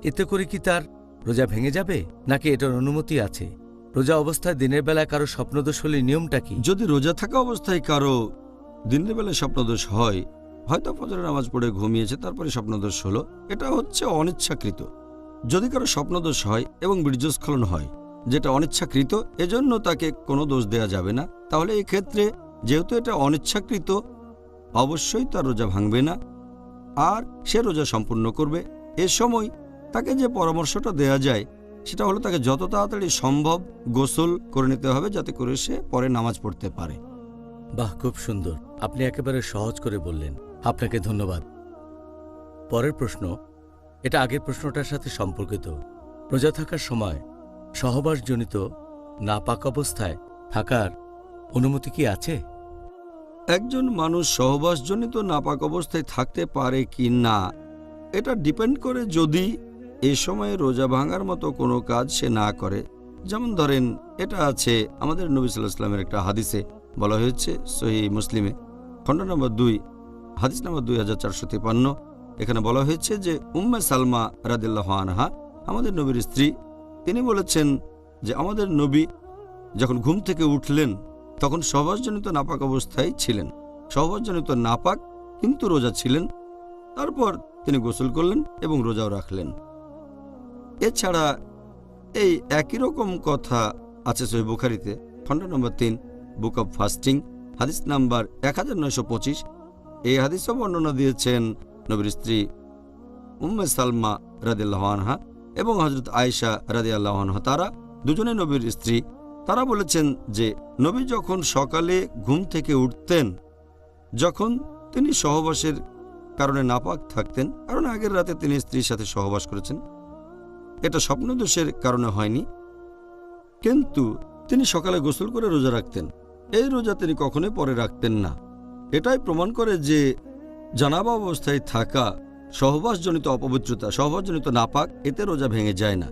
এতে করে কি তার রোজা ভেঙে যাবে, নাকি এটার অনুমতি আছে? রোজা অবস্থায় দিনের বেলায় কারো স্বপ্নদোষ হলে নিয়মটা কি? যদি রোজা থাকা অবস্থায় কারো দিনের বেলায় স্বপ্নদোষ হয়, হয়তো ফজরের নামাজ পড়ে ঘুমিয়েছে, তারপরে স্বপ্নদোষ হলো, এটা হচ্ছে অনিচ্ছাকৃত। যদি কারো স্বপ্নদোষ হয় এবং বীর্যস্খলন হয়, যেটা অনিচ্ছাকৃত, এজন্য তাকে কোনো দোষ দেয়া যাবে না। তাহলে এই ক্ষেত্রে যেহেতু এটা অনিচ্ছাকৃত, অবশ্যই তার রোজা ভাঙবে না আর সে রোজা সম্পূর্ণ করবে। এ সময় তাকে যে পরামর্শটা দেয়া যায় সেটা হলো তাকে যত তাড়াতাড়ি সম্ভব গোসল করে নিতে হবে, যাতে করে সে পরে নামাজ পড়তে পারে। বাহ, খুব সুন্দর। আপনি একেবারে সহজ করে বললেন, আপনাকে ধন্যবাদ। পরের প্রশ্ন, এটা আগের প্রশ্নটার সাথে সম্পর্কিত। রোজা থাকার সময় সহবাসজনিত নাপাক অবস্থায় থাকার অনুমতি কি আছে? একজন মানুষ সহবাসজনিত নাপাক অবস্থায় থাকতে পারে কি না, এটা ডিপেন্ড করে যদি এ সময়ে রোজা ভাঙার মতো কোনো কাজ সে না করে। যেমন ধরেন, এটা আছে আমাদের নবী সাল্লাল্লাহু আলাইহি ওয়াসাল্লামের একটা হাদিসে বলা হয়েছে, সহিহ মুসলিমে খণ্ড নম্বর ২ হাদিস নম্বর 2453। এখানে বলা হয়েছে যে উম্মে সালমা রাদিয়াল্লাহু আনহা, আমাদের নবীর স্ত্রী, তিনি বলেছেন যে আমাদের নবী যখন ঘুম থেকে উঠলেন তখন সহবাসজনিত নাপাক অবস্থায় ছিলেন, সহবাসজনিত নাপাক কিন্তু রোজা ছিলেন। তারপর তিনি গোসল করলেন এবং রোজাও রাখলেন। এছাড়া এই একই রকম কথা আছে সহিহ বুখারীতে খণ্ড নম্বর ৩ বুক অব ফাস্টিং হাদিস নাম্বার 1925। এই হাদিসও বর্ণনা দিয়েছেন নবীর স্ত্রী উম্মে সালমা রাদিয়াল্লাহু আনহা এবং হযরত আয়েশা রাদিয়াল্লাহু আনহা, তারা দুজনে নবীর স্ত্রী। তারা বলেছেন যে নবী যখন সকালে ঘুম থেকে উঠতেন, যখন তিনি সহবাসের কারণে নাপাক থাকতেন, কারণ আগের রাতে তিনি স্ত্রীর সাথে সহবাস করেছেন, এটা স্বপ্নদোষের কারণে হয়নি, কিন্তু তিনি সকালে গোসল করে রোজা রাখতেন। এই রোজা তিনি কখনোই পরে রাখতেন না। এটাই প্রমাণ করে যে জানাবা অবস্থায় থাকা সহবাসজনিত অপবিত্রতা, সহবাসজনিত নাপাক, এতে রোজা ভেঙে যায় না।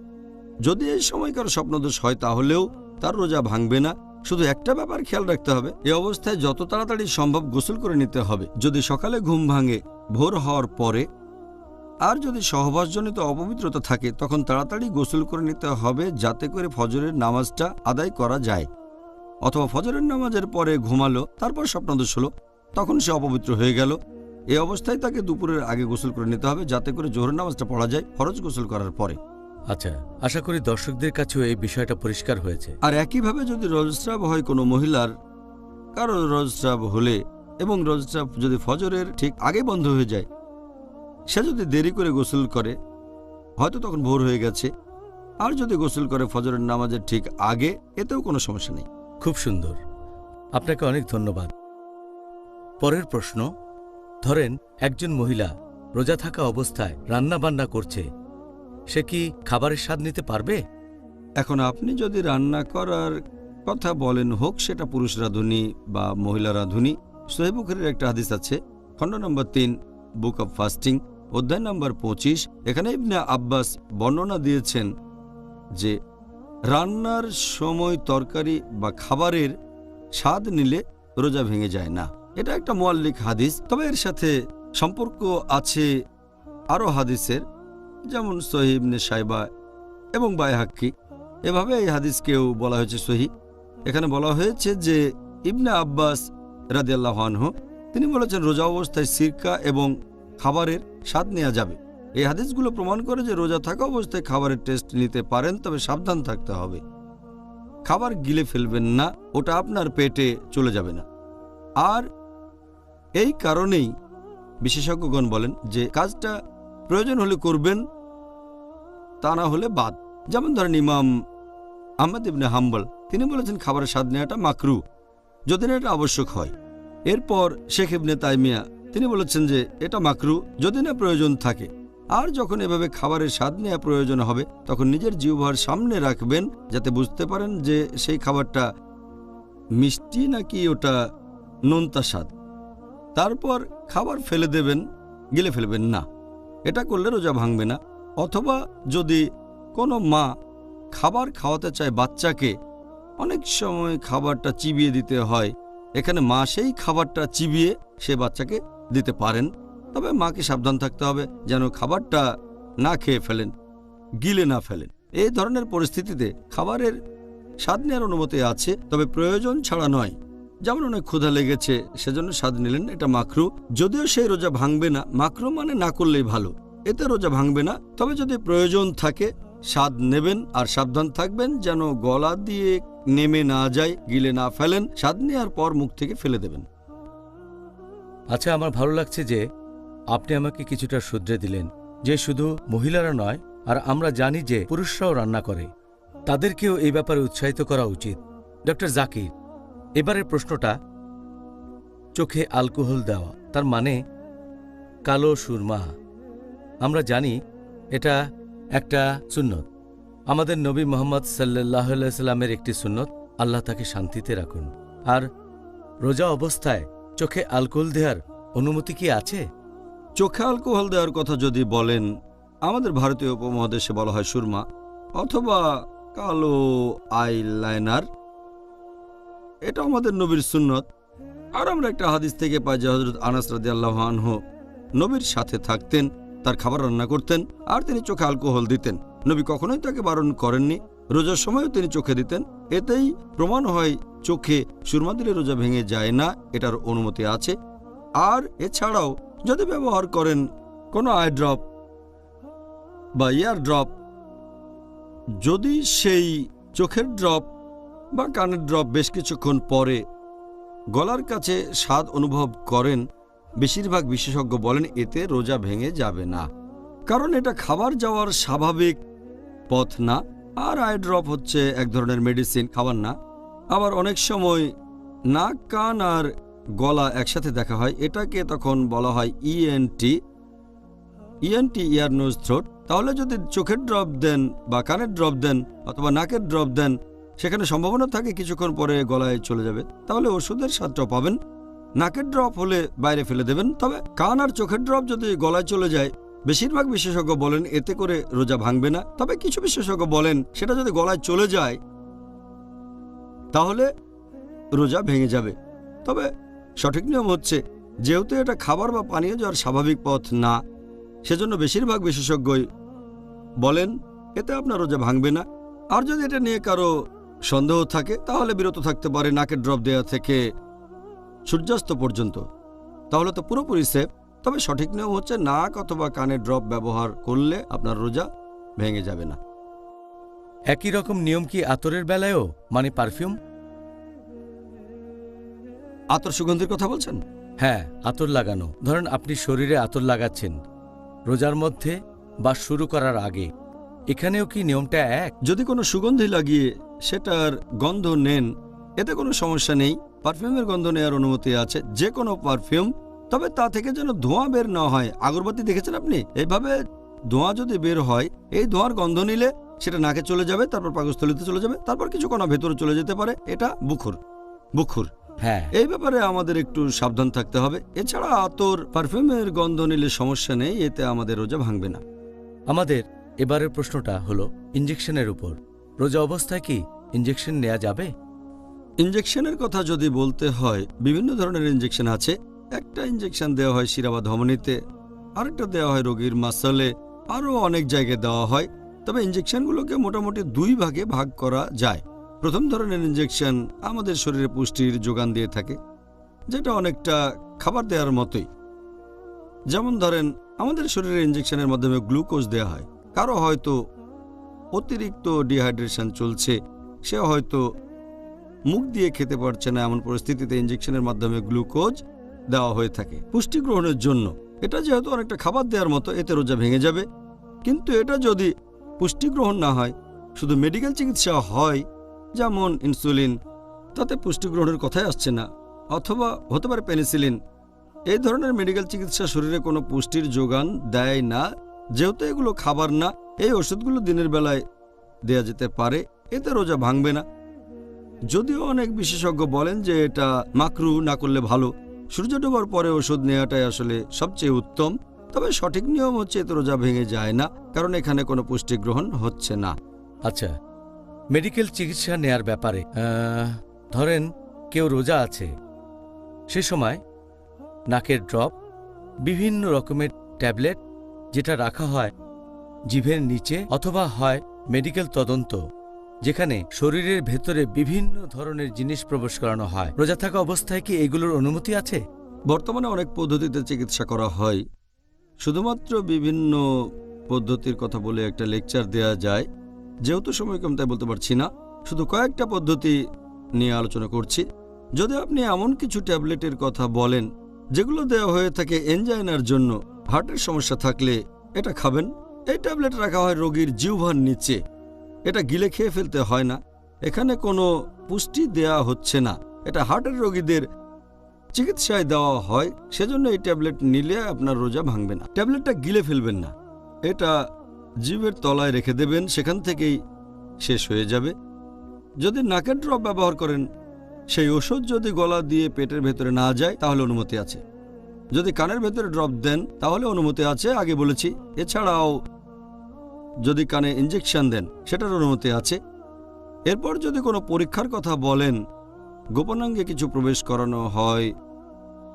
যদি এই সময়কার স্বপ্নদোষ হয় তাহলেও তার রোজা ভাঙবে না। শুধু একটা ব্যাপার খেয়াল রাখতে হবে, এই অবস্থায় যত তাড়াতাড়ি সম্ভব গোসল করে নিতে হবে। যদি সকালে ঘুম ভাঙে ভোর হওয়ার পরে, আর যদি সহবাসজনিত অপবিত্রতা থাকে, তখন তাড়াতাড়ি গোসল করে নিতে হবে, যাতে করে ফজরের নামাজটা আদায় করা যায়। অথবা ফজরের নামাজের পরে ঘুমালো, তারপর স্বপ্নদোষ হলো, তখন সে অপবিত্র হয়ে গেল। এই অবস্থায় তাকে দুপুরের আগে গোসল করে নিতে হবে, যাতে করে জোহরের নামাজটা পড়া যায় ফরজ গোসল করার পরে। আচ্ছা, আশা করি দর্শকদের কাছেও এই বিষয়টা পরিষ্কার হয়েছে। আর একইভাবে যদি রজস্রাব হয় কোনো মহিলার, কারো রজস্রাব হলে এবং রজস্রাব যদি ফজরের ঠিক আগে বন্ধ হয়ে যায়, সে যদি দেরি করে গোসল করে, হয়তো তখন ভোর হয়ে গেছে, আর যদি গোসল করে ফজরের নামাজের ঠিক আগে, এতেও কোনো সমস্যা নেই। খুব সুন্দর, আপনাকে অনেক ধন্যবাদ। পরের প্রশ্ন, ধরেন একজন মহিলা রোজা থাকা অবস্থায় রান্না বান্না করছে, সে কি খাবারের স্বাদ নিতে পারবে? এখন আপনি যদি রান্না করার কথা বলেন, হোক সেটা পুরুষ রাঁধুনি বা মহিলা রাঁধুনি, সহিহ বুখারীর একটা হাদিস আছে খণ্ড নম্বর ৩ বুক অব ফাস্টিং অধ্যায় নম্বর 25। এখানে ইবনে আব্বাস বর্ণনা দিয়েছেন যে রান্নার সময় তরকারি বা খাবারের স্বাদ নিলে রোজা ভেঙে যায় না। এটা একটা মুআল্লিক হাদিস, তবে এর সাথে সম্পর্ক আছে আরও হাদিসের, যেমন সহিহ ইবনে সাইবা এবং বাইহাক্কি। এভাবে এই হাদিসকেও বলা হয়েছে সহিহ। এখানে বলা হয়েছে যে ইবনে আব্বাস রাদিয়াল্লাহু আনহু তিনি বলেছেন রোজা অবস্থায় সিরকা এবং খাবারের স্বাদ নেওয়া যাবে। এই হাদিসগুলো প্রমাণ করে যে রোজা থাকা অবস্থায় খাবারের টেস্ট নিতে পারেন, তবে সাবধান থাকতে হবে। খাবার গিলে ফেলবেন না, ওটা আপনার পেটে চলে যাবে না। আর এই কারণেই বিশেষজ্ঞগণ বলেন যে কাজটা প্রয়োজন হলে করবেন, তা না হলে বাদ। যেমন ধরেন ইমাম আহমদ ইবনে হাম্বল, তিনি বলেছেন খাবারের স্বাদ নেওয়াটা মাকরু যদি না এটা আবশ্যক হয়। এরপর শেখ ইবনে তাইমিয়া, তিনি বলেছেন যে এটা মাকরু যদি না প্রয়োজন থাকে। আর যখন এভাবে খাবারের স্বাদ নেওয়া প্রয়োজন হবে তখন নিজের জিহ্বার সামনে রাখবেন, যাতে বুঝতে পারেন যে সেই খাবারটা মিষ্টি নাকি ওটা নোনতা স্বাদ। তারপর খাবার ফেলে দেবেন, গিলে ফেলবেন না। এটা করলে রোজা ভাঙবে না। অথবা যদি কোনো মা খাবার খাওয়াতে চায় বাচ্চাকে, অনেক সময় খাবারটা চিবিয়ে দিতে হয়, এখানে মা সেই খাবারটা চিবিয়ে সে বাচ্চাকে দিতে পারেন। তবে মাকে সাবধান থাকতে হবে যেন খাবারটা না খেয়ে ফেলেন, গিলে না ফেলেন। এই ধরনের পরিস্থিতিতে খাবারের স্বাদ নেওয়ার অনুমতি আছে, তবে প্রয়োজন ছাড়া নয়। যেমন অনেক ক্ষুধা লেগেছে সেজন্য স্বাদ নিলেন, এটা মাকরু, যদিও সেই রোজা ভাঙবে না। মাকরু মানে না করলেই ভালো, এতে রোজা ভাঙবে না। তবে যদি প্রয়োজন থাকে স্বাদ নেবেন, আর সাবধান থাকবেন যেন গলা দিয়ে নেমে না যায়, গিলে না ফেলেন। স্বাদ নেওয়ার পর মুখ থেকে ফেলে দেবেন। আচ্ছা, আমার ভালো লাগছে যে আপনি আমাকে কিছুটা শুধরে দিলেন যে শুধু মহিলারা নয়, আর আমরা জানি যে পুরুষরাও রান্না করে, তাদেরকেও এই ব্যাপারে উৎসাহিত করা উচিত। ডক্টর জাকির, এবারের প্রশ্নটা, চোখে অ্যালকোহল দেওয়া, তার মানে কালো সুরমা, আমরা জানি এটা একটা সুন্নত, আমাদের নবী মোহাম্মদ সাল্লাল্লাহু আলাইহি সাল্লামের একটি সুন্নত, আল্লাহ তাকে শান্তিতে রাখুন। আর রোজা অবস্থায় চোখে অ্যালকোহল দেওয়ার অনুমতি কি আছে? চোখে অ্যালকোহল দেওয়ার কথা যদি বলেন, আমাদের ভারতীয় উপমহাদেশে বলা হয় সুরমা অথবা কালো আইলাইনার, এটা আমাদের নবীর সুন্নত। আর আমরা একটা হাদিস থেকে পাই যে হযরত আনাস রাদিয়াল্লাহু আনহু নবীর সাথে থাকতেন, তার খাবার রান্না করতেন, আর তিনি চোখে অ্যালকোহল দিতেন। নবী কখনোই তাকে বারণ করেননি, রোজার সময়ও তিনি চোখে দিতেন। এতেই প্রমাণ হয় চোখে সুরমা দিলে রোজা ভেঙে যায় না, এটার অনুমতি আছে। আর এছাড়াও যদি ব্যবহার করেন কোনো আই ড্রপ বা ইয়ার ড্রপ, যদি সেই চোখের ড্রপ বা কানের ড্রপ বেশ কিছুক্ষণ পরে গলার কাছে স্বাদ অনুভব করেন, বেশিরভাগ বিশেষজ্ঞ বলেন এতে রোজা ভেঙে যাবে না, কারণ এটা খাবার যাওয়ার স্বাভাবিক পথ না। আর আই ড্রপ হচ্ছে এক ধরনের মেডিসিন, খাবার না। আবার অনেক সময় নাক, কান আর গলা একসাথে দেখা হয়, এটাকে তখন বলা হয় ইএনটি, ইয়ার নোজ থ্রোট। তাহলে যদি চোখের ড্রপ দেন বা কানের ড্রপ দেন অথবা নাকের ড্রপ দেন, সেখানে সম্ভাবনা থাকে কিছুক্ষণ পরে গলায় চলে যাবে, তাহলে ওষুধের স্বাদটা পাবেন। নাকের ড্রপ হলে বাইরে ফেলে দেবেন। তবে কান আর চোখের ড্রপ যদি গলায় চলে যায়, বেশিরভাগ বিশেষজ্ঞ বলেন এতে করে রোজা ভাঙবে না। তবে কিছু বিশেষজ্ঞ বলেন সেটা যদি গলায় চলে যায় তাহলে রোজা ভেঙে যাবে। তবে সঠিক নিয়ম হচ্ছে, যেহেতু এটা খাবার বা পানীয় যাওয়ার স্বাভাবিক পথ না, সেজন্য বেশিরভাগ বিশেষজ্ঞই বলেন এতে আপনার রোজা ভাঙবে না। আর যদি এটা নিয়ে কারো সন্দেহ থাকে তাহলে বিরত থাকতে পারে নাকের ড্রপ দেওয়া থেকে সূর্যাস্ত পর্যন্ত, তাহলে তো পুরোপুরি সেফ। তবে সঠিক নিয়ম হচ্ছে নাক অথবা কানের ড্রপ ব্যবহার করলে আপনার রোজা ভেঙে যাবে না। একই রকম নিয়ম কি আতরের বেলায়ও, মানে পারফিউম? আতর সুগন্ধির কথা বলছেন? হ্যাঁ, আতর লাগানো। ধরেন আপনি শরীরে আতর লাগাচ্ছেন রোজার মধ্যে বা শুরু করার আগে, এখানেও কি নিয়মটা এক? যদি কোনো সুগন্ধি লাগিয়ে সেটার গন্ধ নেন এতে কোনো সমস্যা নেই। পারফিউমের গন্ধ নেওয়ার অনুমতি আছে, যে কোনো পারফিউম। তবে তা থেকে যেন ধোঁয়া বের না হয়। আগরবাতি দেখেছেন আপনি? এইভাবে ধোঁয়া যদি বের হয়, এই ধোঁয়ার গন্ধ নিলে সেটা নাকে চলে যাবে, তারপর পাকস্থলীতে চলে যাবে, তারপর কিছু কণা ভেতরে চলে যেতে পারে। এটা বুখুর। হ্যাঁ, এই ব্যাপারে আমাদের একটু সাবধান থাকতে হবে। এছাড়া আতর, পারফিউমের গন্ধ নিলে সমস্যা নেই, এতে আমাদের রোজা ভাঙবে না। আমাদের এবারের প্রশ্নটা হলো ইঞ্জেকশনের উপর। রোজা অবস্থায় কি ইঞ্জেকশন নেওয়া যাবে? ইঞ্জেকশনের কথা যদি বলতে হয়, বিভিন্ন ধরনের ইঞ্জেকশন আছে। একটা ইঞ্জেকশন দেওয়া হয় শিরা বা ধমনীতে, আরেকটা দেওয়া হয় রোগীর মাসলে, আরও অনেক জায়গায় দেওয়া হয়। তবে ইঞ্জেকশনগুলোকে মোটামুটি দুই ভাগে ভাগ করা যায়। প্রথম ধরনের ইঞ্জেকশন আমাদের শরীরে পুষ্টির যোগান দিয়ে থাকে, যেটা অনেকটা খাবার দেওয়ার মতোই। যেমন ধরেন আমাদের শরীরে ইঞ্জেকশনের মাধ্যমে গ্লুকোজ দেওয়া হয়। কারো হয়তো অতিরিক্ত ডিহাইড্রেশন চলছে, সে হয়তো মুখ দিয়ে খেতে পারছে না, এমন পরিস্থিতিতে ইঞ্জেকশনের মাধ্যমে গ্লুকোজ দেওয়া হয়ে থাকে পুষ্টি গ্রহণের জন্য। এটা যেহেতু অনেকটা খাবার দেওয়ার মতো, এতে রোজা ভেঙে যাবে। কিন্তু এটা যদি পুষ্টি গ্রহণ না হয়, শুধু মেডিকেল চিকিৎসা হয়, যেমন ইনসুলিন, তাতে পুষ্টি গ্রহণের কথাই আসছে না, অথবা হতে পারে পেনিসিলিন, এই ধরনের মেডিকেল চিকিৎসা শরীরে কোনো পুষ্টির যোগান দেয় না। যেহেতু এগুলো খাবার না, এই ওষুধগুলো দিনের বেলায় দেয়া যেতে পারে, এতে রোজা ভাঙবে না। যদিও অনেক বিশেষজ্ঞ বলেন যে এটা মাকরু না করলে ভালো, সূর্য ডোবার পরে ওষুধ নেওয়াটাই আসলে সবচেয়ে উত্তম। তবে সঠিক নিয়ম হচ্ছে এতে রোজা ভেঙে যায় না, কারণ এখানে কোনো পুষ্টি গ্রহণ হচ্ছে না। আচ্ছা, মেডিকেল চিকিৎসা নেয়ার ব্যাপারে ধরেন কেউ রোজা আছে, সে সময় নাকের ড্রপ, বিভিন্ন রকমের ট্যাবলেট যেটা রাখা হয় জিভের নিচে, অথবা হয় মেডিকেল তদন্ত যেখানে শরীরের ভেতরে বিভিন্ন ধরনের জিনিস প্রবেশ করানো হয়, রোজা থাকা অবস্থায় কি এগুলোর অনুমতি আছে? বর্তমানে অনেক পদ্ধতিতে চিকিৎসা করা হয়। শুধুমাত্র বিভিন্ন পদ্ধতির কথা বলে একটা লেকচার দেয়া যায়, যেহেতু সময় কম তাই বলতে পারছি না। শুধু কয়েকটা পদ্ধতি নিয়ে আলোচনা করছি। যদি আপনি এমন কিছু ট্যাবলেটের কথা বলেন যেগুলো দেওয়া হয়ে থাকে এনজাইনার জন্য, হার্টের সমস্যা থাকলে এটা খাবেন। এই ট্যাবলেট রাখা হয় রোগীর জিহ্বার নিচে, এটা গিলে খেয়ে ফেলতে হয় না, এখানে কোনো পুষ্টি দেয়া হচ্ছে না, এটা হার্টের রোগীদের চিকিৎসায় দেওয়া হয়, সেজন্য এই ট্যাবলেট নিলে আপনার রোজা ভাঙবে না। ট্যাবলেটটা গিলে ফেলবেন না, এটা জিভের তলায় রেখে দেবেন, সেখান থেকেই শেষ হয়ে যাবে। যদি নাকের ড্রপ ব্যবহার করেন, সেই ওষুধ যদি গলা দিয়ে পেটের ভেতরে না যায় তাহলে অনুমতি আছে। যদি কানের ভেতরে ড্রপ দেন তাহলে অনুমতি আছে, আগে বলেছি। এছাড়াও যদি কানে ইঞ্জেকশন দেন সেটার অনুমতি আছে। এরপর যদি কোনো পরীক্ষার কথা বলেন, গোপনাঙ্গে কিছু প্রবেশ করানো হয়,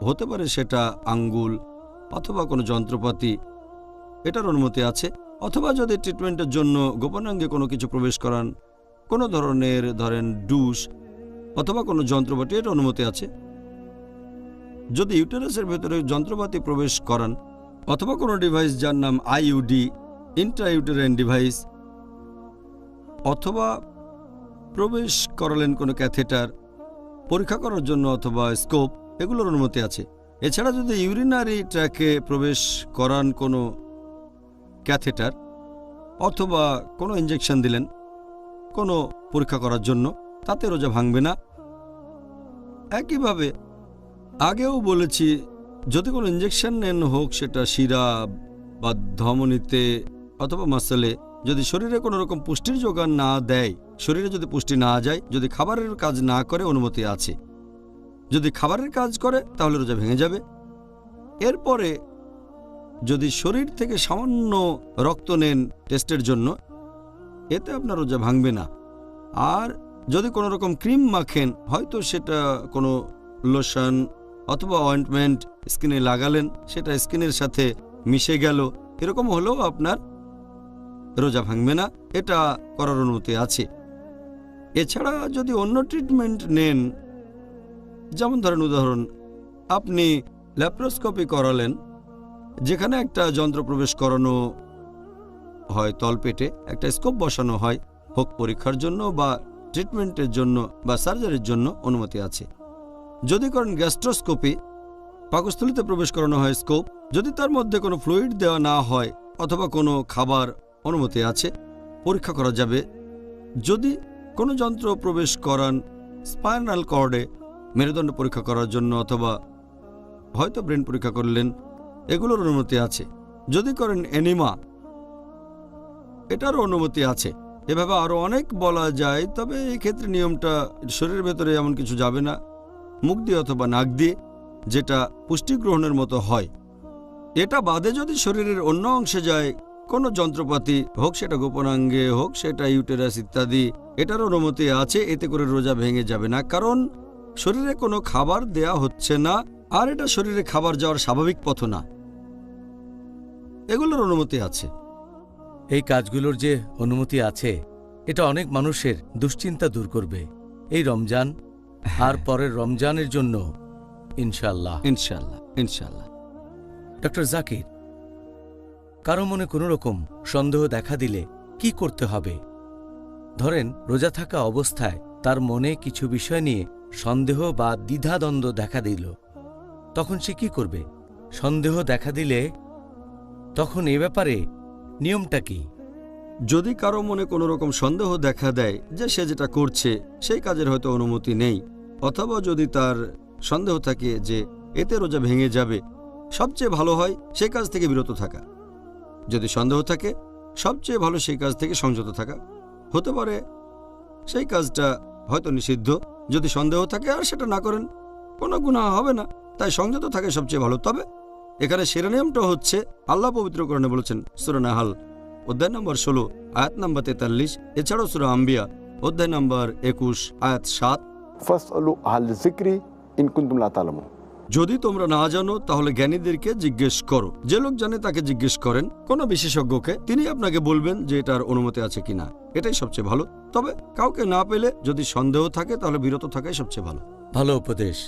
হতে পারে সেটা আঙ্গুল অথবা কোনো যন্ত্রপাতি, এটার অনুমতি আছে। অথবা যদি ট্রিটমেন্টের জন্য গোপনাঙ্গে কোনো কিছু প্রবেশ করান, কোনো ধরনের ধরেন ডুস অথবা কোনো যন্ত্রপাতি, এর অনুমতি আছে। যদি ইউটেরাসের ভেতরে যন্ত্রপাতি প্রবেশ করান অথবা কোনো ডিভাইস যার নাম আইইউডি, ইন্ট্রাইউটেরাইন ডিভাইস, অথবা প্রবেশ করালেন কোনো ক্যাথেটার পরীক্ষা করার জন্য অথবা স্কোপ, এগুলোর অনুমতি আছে। এছাড়া যদি ইউরিনারি ট্র্যাকে প্রবেশ করান কোনো ক্যাথেটার, অথবা কোনো ইঞ্জেকশন দিলেন কোনো পরীক্ষা করার জন্য, তাতে রোজা ভাঙবে না। একইভাবে আগেও বলেছি, যদি কোনো ইঞ্জেকশন নেন, হোক সেটা শিরা বা ধমনীতে অথবা মাসলে, যদি শরীরে কোনো রকম পুষ্টির যোগান না দেয়, শরীরে যদি পুষ্টি না যায়, যদি খাবারের কাজ না করে, অনুমতি আছে। যদি খাবারের কাজ করে তাহলে রোজা ভেঙে যাবে। এরপরে যদি শরীর থেকে সামান্য রক্ত নেন টেস্টের জন্য, এতে আপনার রোজা ভাঙবে না। আর যদি কোনো রকম ক্রিম মাখেন, হয়তো সেটা কোনো লোশন অথবা অয়েন্টমেন্ট স্কিনে লাগালেন, সেটা স্কিনের সাথে মিশে গেল, এরকম হলেও আপনার রোজা ভাঙবে না, এটা করার অনুমতি আছে। এছাড়া যদি অন্য ট্রিটমেন্ট নেন, যেমন ধরেন উদাহরণ, আপনি ল্যাপ্রোস্কোপি করালেন, যেখানে একটা যন্ত্র প্রবেশ করানো হয় তলপেটে, একটা স্কোপ বসানো হয়, হোক পরীক্ষার জন্য বা ট্রিটমেন্টের জন্য বা সার্জারির জন্য, অনুমতি আছে। যদি করেন গ্যাস্ট্রোস্কোপি, পাকস্থলীতে প্রবেশ করানো হয় স্কোপ, যদি তার মধ্যে কোনো ফ্লুইড দেওয়া না হয় অথবা কোনো খাবার, অনুমতি আছে, পরীক্ষা করা যাবে। যদি কোনো যন্ত্র প্রবেশ করান স্পাইনাল কর্ডে, মেরুদণ্ড পরীক্ষা করার জন্য অথবা হয়তো ব্রেন পরীক্ষা করলেন, এগুলোর অনুমতি আছে। যদি করেন এনিমা, এটারও অনুমতি আছে। এভাবে আরও অনেক বলা যায়, তবে এই ক্ষেত্রে নিয়মটা শরীরের ভেতরে এমন কিছু যাবে না, মুখ দিয়ে অথবা নাক দিয়ে, যেটা পুষ্টি গ্রহণের মতো হয়। এটা বাদে যদি শরীরের অন্য অংশে যায়, কোনো যন্ত্রপাতি, হোক সেটা গোপনাঙ্গে, হোক সেটা ইউটেরাস ইত্যাদি, এটার অনুমতি আছে। এতে করে রোজা ভেঙে যাবে না, কারণ শরীরে কোনো খাবার দেয়া হচ্ছে না, আর এটা শরীরে খাবার যাওয়ার স্বাভাবিক পথ না, এগুলোর অনুমতি আছে। এই কাজগুলোর যে অনুমতি আছে, এটা অনেক মানুষের দুশ্চিন্তা দূর করবে এই রমজান আর পরের রমজানের জন্য, ইনশাআল্লাহ। ইনশাআল্লাহ, ইনশাআল্লাহ। ডক্টর জাকির, কারো মনে কোনো রকম সন্দেহ দেখা দিলে কি করতে হবে? ধরেন রোজা থাকা অবস্থায় তার মনে কিছু বিষয় নিয়ে সন্দেহ বা দ্বিধাদ্বন্দ্ব দেখা দিল, তখন সে কি করবে? সন্দেহ দেখা দিলে তখন এ ব্যাপারে নিয়মটা কি? যদি কারো মনে কোনো রকম সন্দেহ দেখা দেয় যে সে যেটা করছে সেই কাজের হয়তো অনুমতি নেই, অথবা যদি তার সন্দেহ থাকে যে এতে রোজা ভেঙে যাবে, সবচেয়ে ভালো হয় সেই কাজ থেকে বিরত থাকা। যদি সন্দেহ থাকে, সবচেয়ে ভালো সেই কাজ থেকে সংযত থাকা। হতে পারে সেই কাজটা হয়তো নিষিদ্ধ, যদি সন্দেহ থাকে আর সেটা না করেন কোনো গুনাহ হবে না, তাই সংযত থাকে সবচেয়ে ভালো। তবে এখানে শিরোনামটা হচ্ছে আল্লাহ পবিত্রকরণে বলেছেন সূরা নাহাল অধ্যায় নম্বর 16 আয়াত নম্বর 43, এছাড়াও সূরা আম্বিয়া অধ্যায় নম্বর 21 আয়াত 7, ফাসআলু আহলা যিকরি ইন কুনতুম লা তা'লামুন। যদি তোমরা না জানো তাহলে জ্ঞানীদেরকে জিজ্ঞেস করো। যে লোক জানে তাকে জিজ্ঞেস করেন, কোনো বিশেষজ্ঞকে, তিনি আপনাকে বলবেন যে এটার অনুমতি আছে কিনা। এটাই সবচেয়ে ভালো। তবে কাউকে না পেলে যদি সন্দেহ থাকে তাহলে বিরত থাকাই সবচেয়ে ভালো। ভালো উপদেশ।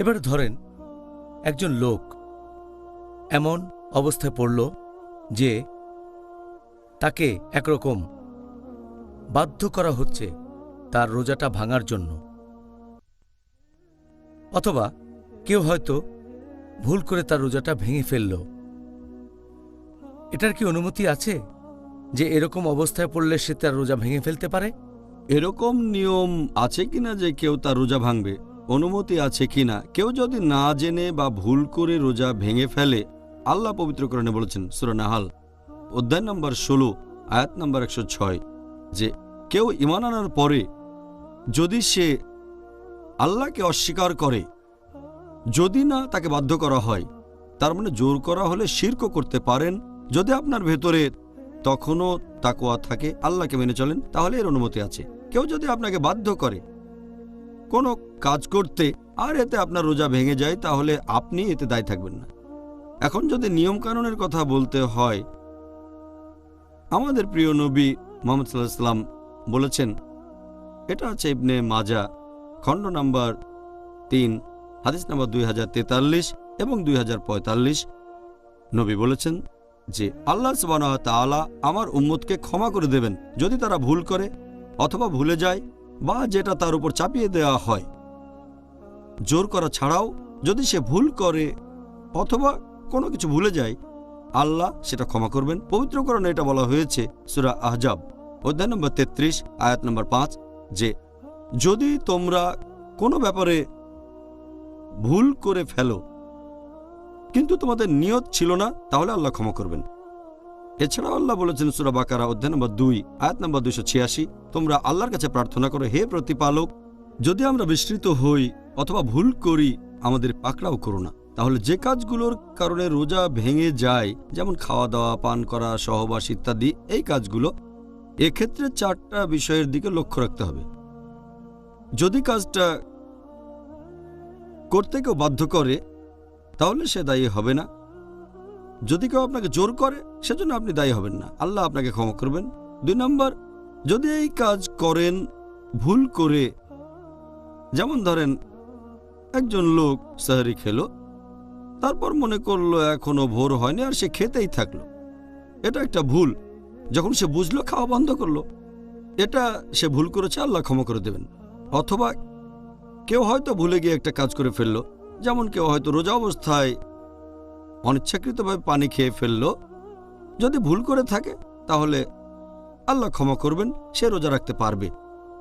এবার ধরেন একজন লোক এমন অবস্থায় পড়ল যে তাকে একরকম বাধ্য করা হচ্ছে তার রোজাটা ভাঙার জন্য, অথবা কেউ হয়তো ভুল করে তার রোজাটা ভেঙে ফেলল। এটার কি অনুমতি আছে যে এরকম অবস্থায় পড়লে সে তার রোজা ভেঙে ফেলতে পারে? এরকম নিয়ম আছে কিনা যে কেউ তার রোজা ভাঙবে, অনুমতি আছে কিনা? কেউ যদি না জেনে বা ভুল করে রোজা ভেঙে ফেলে, আল্লাহ পবিত্রকরণে বলেছেন সূরা নাহাল অধ্যায় নম্বর 16 আয়াত নম্বর 106 যে কেউ ঈমান আনার পরে যদি সে আল্লাহকে অস্বীকার করে, যদি না তাকে বাধ্য করা হয়, তার মানে জোর করা হলে শিরকও করতে পারেন। যদি আপনার ভেতরে তখনও তাকওয়া থাকে, আল্লাহকে মেনে চলেন, তাহলে এর অনুমতি আছে। কেউ যদি আপনাকে বাধ্য করে কোনো কাজ করতে আর এতে আপনার রোজা ভেঙে যায়, তাহলে আপনি এতে দায়ী থাকবেন না। এখন যদি নিয়ম কানুনের কথা বলতে হয়, আমাদের প্রিয় নবী মুহাম্মদ সাল্লাল্লাহু আলাইহি ওয়াসাল্লাম বলেছেন, এটা আছে ইবনে মাজা খণ্ড নাম্বার 3 হাদিস নাম্বার 2043 এবং 2045। নবী বলেছেন যে আল্লাহ সুবহানাহু ওয়া তাআলা আমার উম্মতকে ক্ষমা করে দেবেন যদি তারা ভুল করে অথবা ভুলে যায়, বা যেটা তার উপর চাপিয়ে দেওয়া হয় জোর করা ছাড়াও। যদি সে ভুল করে অথবা কোনো কিছু ভুলে যায়, আল্লাহ সেটা ক্ষমা করবেন। পবিত্রকরণে এটা বলা হয়েছে সূরা আহজাব অধ্যায় নম্বর 33 আয়াত নম্বর 5 যে যদি তোমরা কোনো ব্যাপারে ভুল করে ফেলো কিন্তু তোমাদের নিয়ত ছিল না, তাহলে আল্লাহ ক্ষমা করবেন। এছাড়াও আল্লাহ বলেছেন সূরা বাকারা অধ্যায় নম্বর 2 আয়াত নম্বর 286, তোমরা আল্লাহর কাছে প্রার্থনা করো, হে প্রতিপালক, যদি আমরা বিস্মৃত হই অথবা ভুল করি আমাদের পাকড়াও করো না। তাহলে যে কাজগুলোর কারণে রোজা ভেঙে যায়, যেমন খাওয়া দাওয়া, পান করা, সহবাস ইত্যাদি, এই কাজগুলো, এক্ষেত্রে 4টা বিষয়ের দিকে লক্ষ্য রাখতে হবে। যদি কাজটা করতে কেউ বাধ্য করে তাহলে সে দায়ী হবে না। যদি কেউ আপনাকে জোর করে সেজন্য আপনি দায়ী হবেন না, আল্লাহ আপনাকে ক্ষমা করবেন। 2 নম্বর, যদি এই কাজ করেন ভুল করে, যেমন ধরেন একজন লোক সাহরি খেলো, তারপর মনে করলো এখনো ভোর হয়নি আর সে খেতেই থাকলো, এটা একটা ভুল। যখন সে বুঝলো খাওয়া বন্ধ করলো, এটা সে ভুল করেছে, আল্লাহ ক্ষমা করে দেবেন। অথবা কেউ হয়তো ভুলে গিয়ে একটা কাজ করে ফেললো, যেমন কেউ হয়তো রোজা অবস্থায় অনিচ্ছাকৃতভাবে পানি খেয়ে ফেললো, যদি ভুল করে থাকে তাহলে আল্লাহ ক্ষমা করবেন, সে রোজা রাখতে পারবে।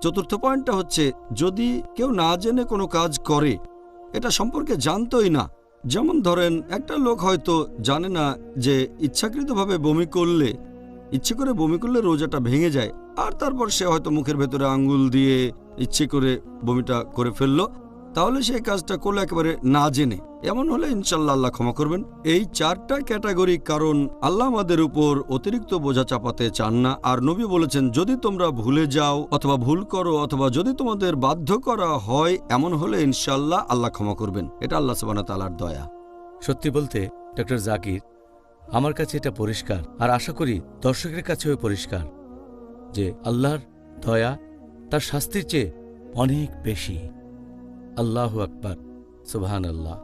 4র্থ পয়েন্টটা হচ্ছে, যদি কেউ না জেনে কোনো কাজ করে, এটা সম্পর্কে জানতোই না, যেমন ধরেন একটা লোক হয়তো জানে না যে ইচ্ছাকৃতভাবে বমি করলে, ইচ্ছে করে বমি করলে রোজাটা ভেঙে যায়, আর তারপর সে হয়তো মুখের ভেতরে আঙ্গুল দিয়ে ইচ্ছে করে বমিটা করে ফেললো, তাহলে সেই কাজটা করলো একেবারে না জেনে। এমন হলে ইনশাল্লাহ আল্লাহ ক্ষমা করবেন। এই 4টা ক্যাটাগরি, কারণ আল্লাহ আমাদের উপর অতিরিক্ত বোঝা চাপাতে চান না। আর নবী বলেছেন, যদি তোমরা ভুলে যাও অথবা ভুল করো অথবা যদি তোমাদের বাধ্য করা হয়, এমন হলে ইনশাল্লাহ আল্লাহ ক্ষমা করবেন। এটা আল্লাহ সুবহানাহু ওয়া তাআলার দয়া। সত্যি বলতে ডক্টর জাকির, আমার কাছে এটা পরিষ্কার, আর আশা করি দর্শকের কাছেও পরিষ্কার, যে আল্লাহর দয়া তার শাস্তির চেয়ে অনেক বেশি। আল্লাহু আকবার, সুবহানাল্লাহ।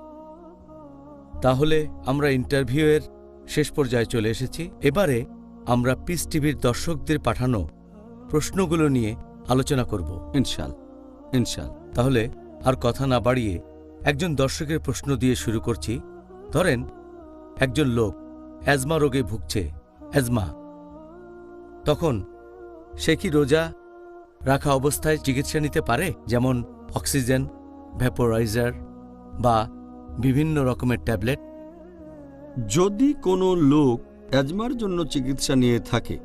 তাহলে আমরা ইন্টারভিউয়ের শেষ পর্যায়ে চলে এসেছি। এবারে আমরা পিস টিভির দর্শকদের পাঠানো প্রশ্নগুলো নিয়ে আলোচনা করব। ইনশাল। তাহলে আর কথা না বাড়িয়ে একজন দর্শকের প্রশ্ন দিয়ে শুরু করছি। ধরেন একজন লোক অ্যাজমা রোগে ভুগছে, অ্যাজমা, তখন সে কি রোজা রাখা অবস্থায় চিকিৎসা নিতে পারে, যেমন অক্সিজেন, ভ্যাপোরাইজার বা বিভিন্ন রকমের ট্যাবলেট? যদি কোনো লোক অ্যাজমার জন্য চিকিৎসা নিয়ে থাকে,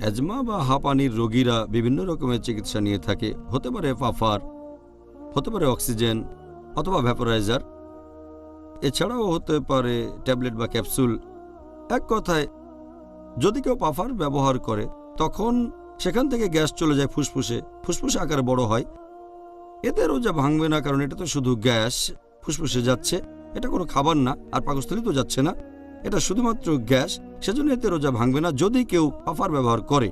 অ্যাজমা বা হাঁপানির রোগীরা বিভিন্ন রকমের চিকিৎসা নিয়ে থাকে, হতে পারে পাফার, হতে পারে অক্সিজেন অথবা ভ্যাপোরাইজার, এছাড়াও হতে পারে ট্যাবলেট বা ক্যাপসুল। এক কথায়, যদি কেউ পাফার ব্যবহার করে তখন সেখান থেকে গ্যাস চলে যায় ফুসফুসে, ফুসফুসে আকারে বড় হয়। এতে রোজা ভাঙবে না, কারণ এটা তো শুধু গ্যাস ফুসফুসে যাচ্ছে, এটা কোনো খাবার না, আর পাকস্থলী তো যাচ্ছে না, এটা শুধুমাত্র গ্যাস, সেজন্য এতে রোজা ভাঙবে না যদি কেউ পাফার ব্যবহার করে।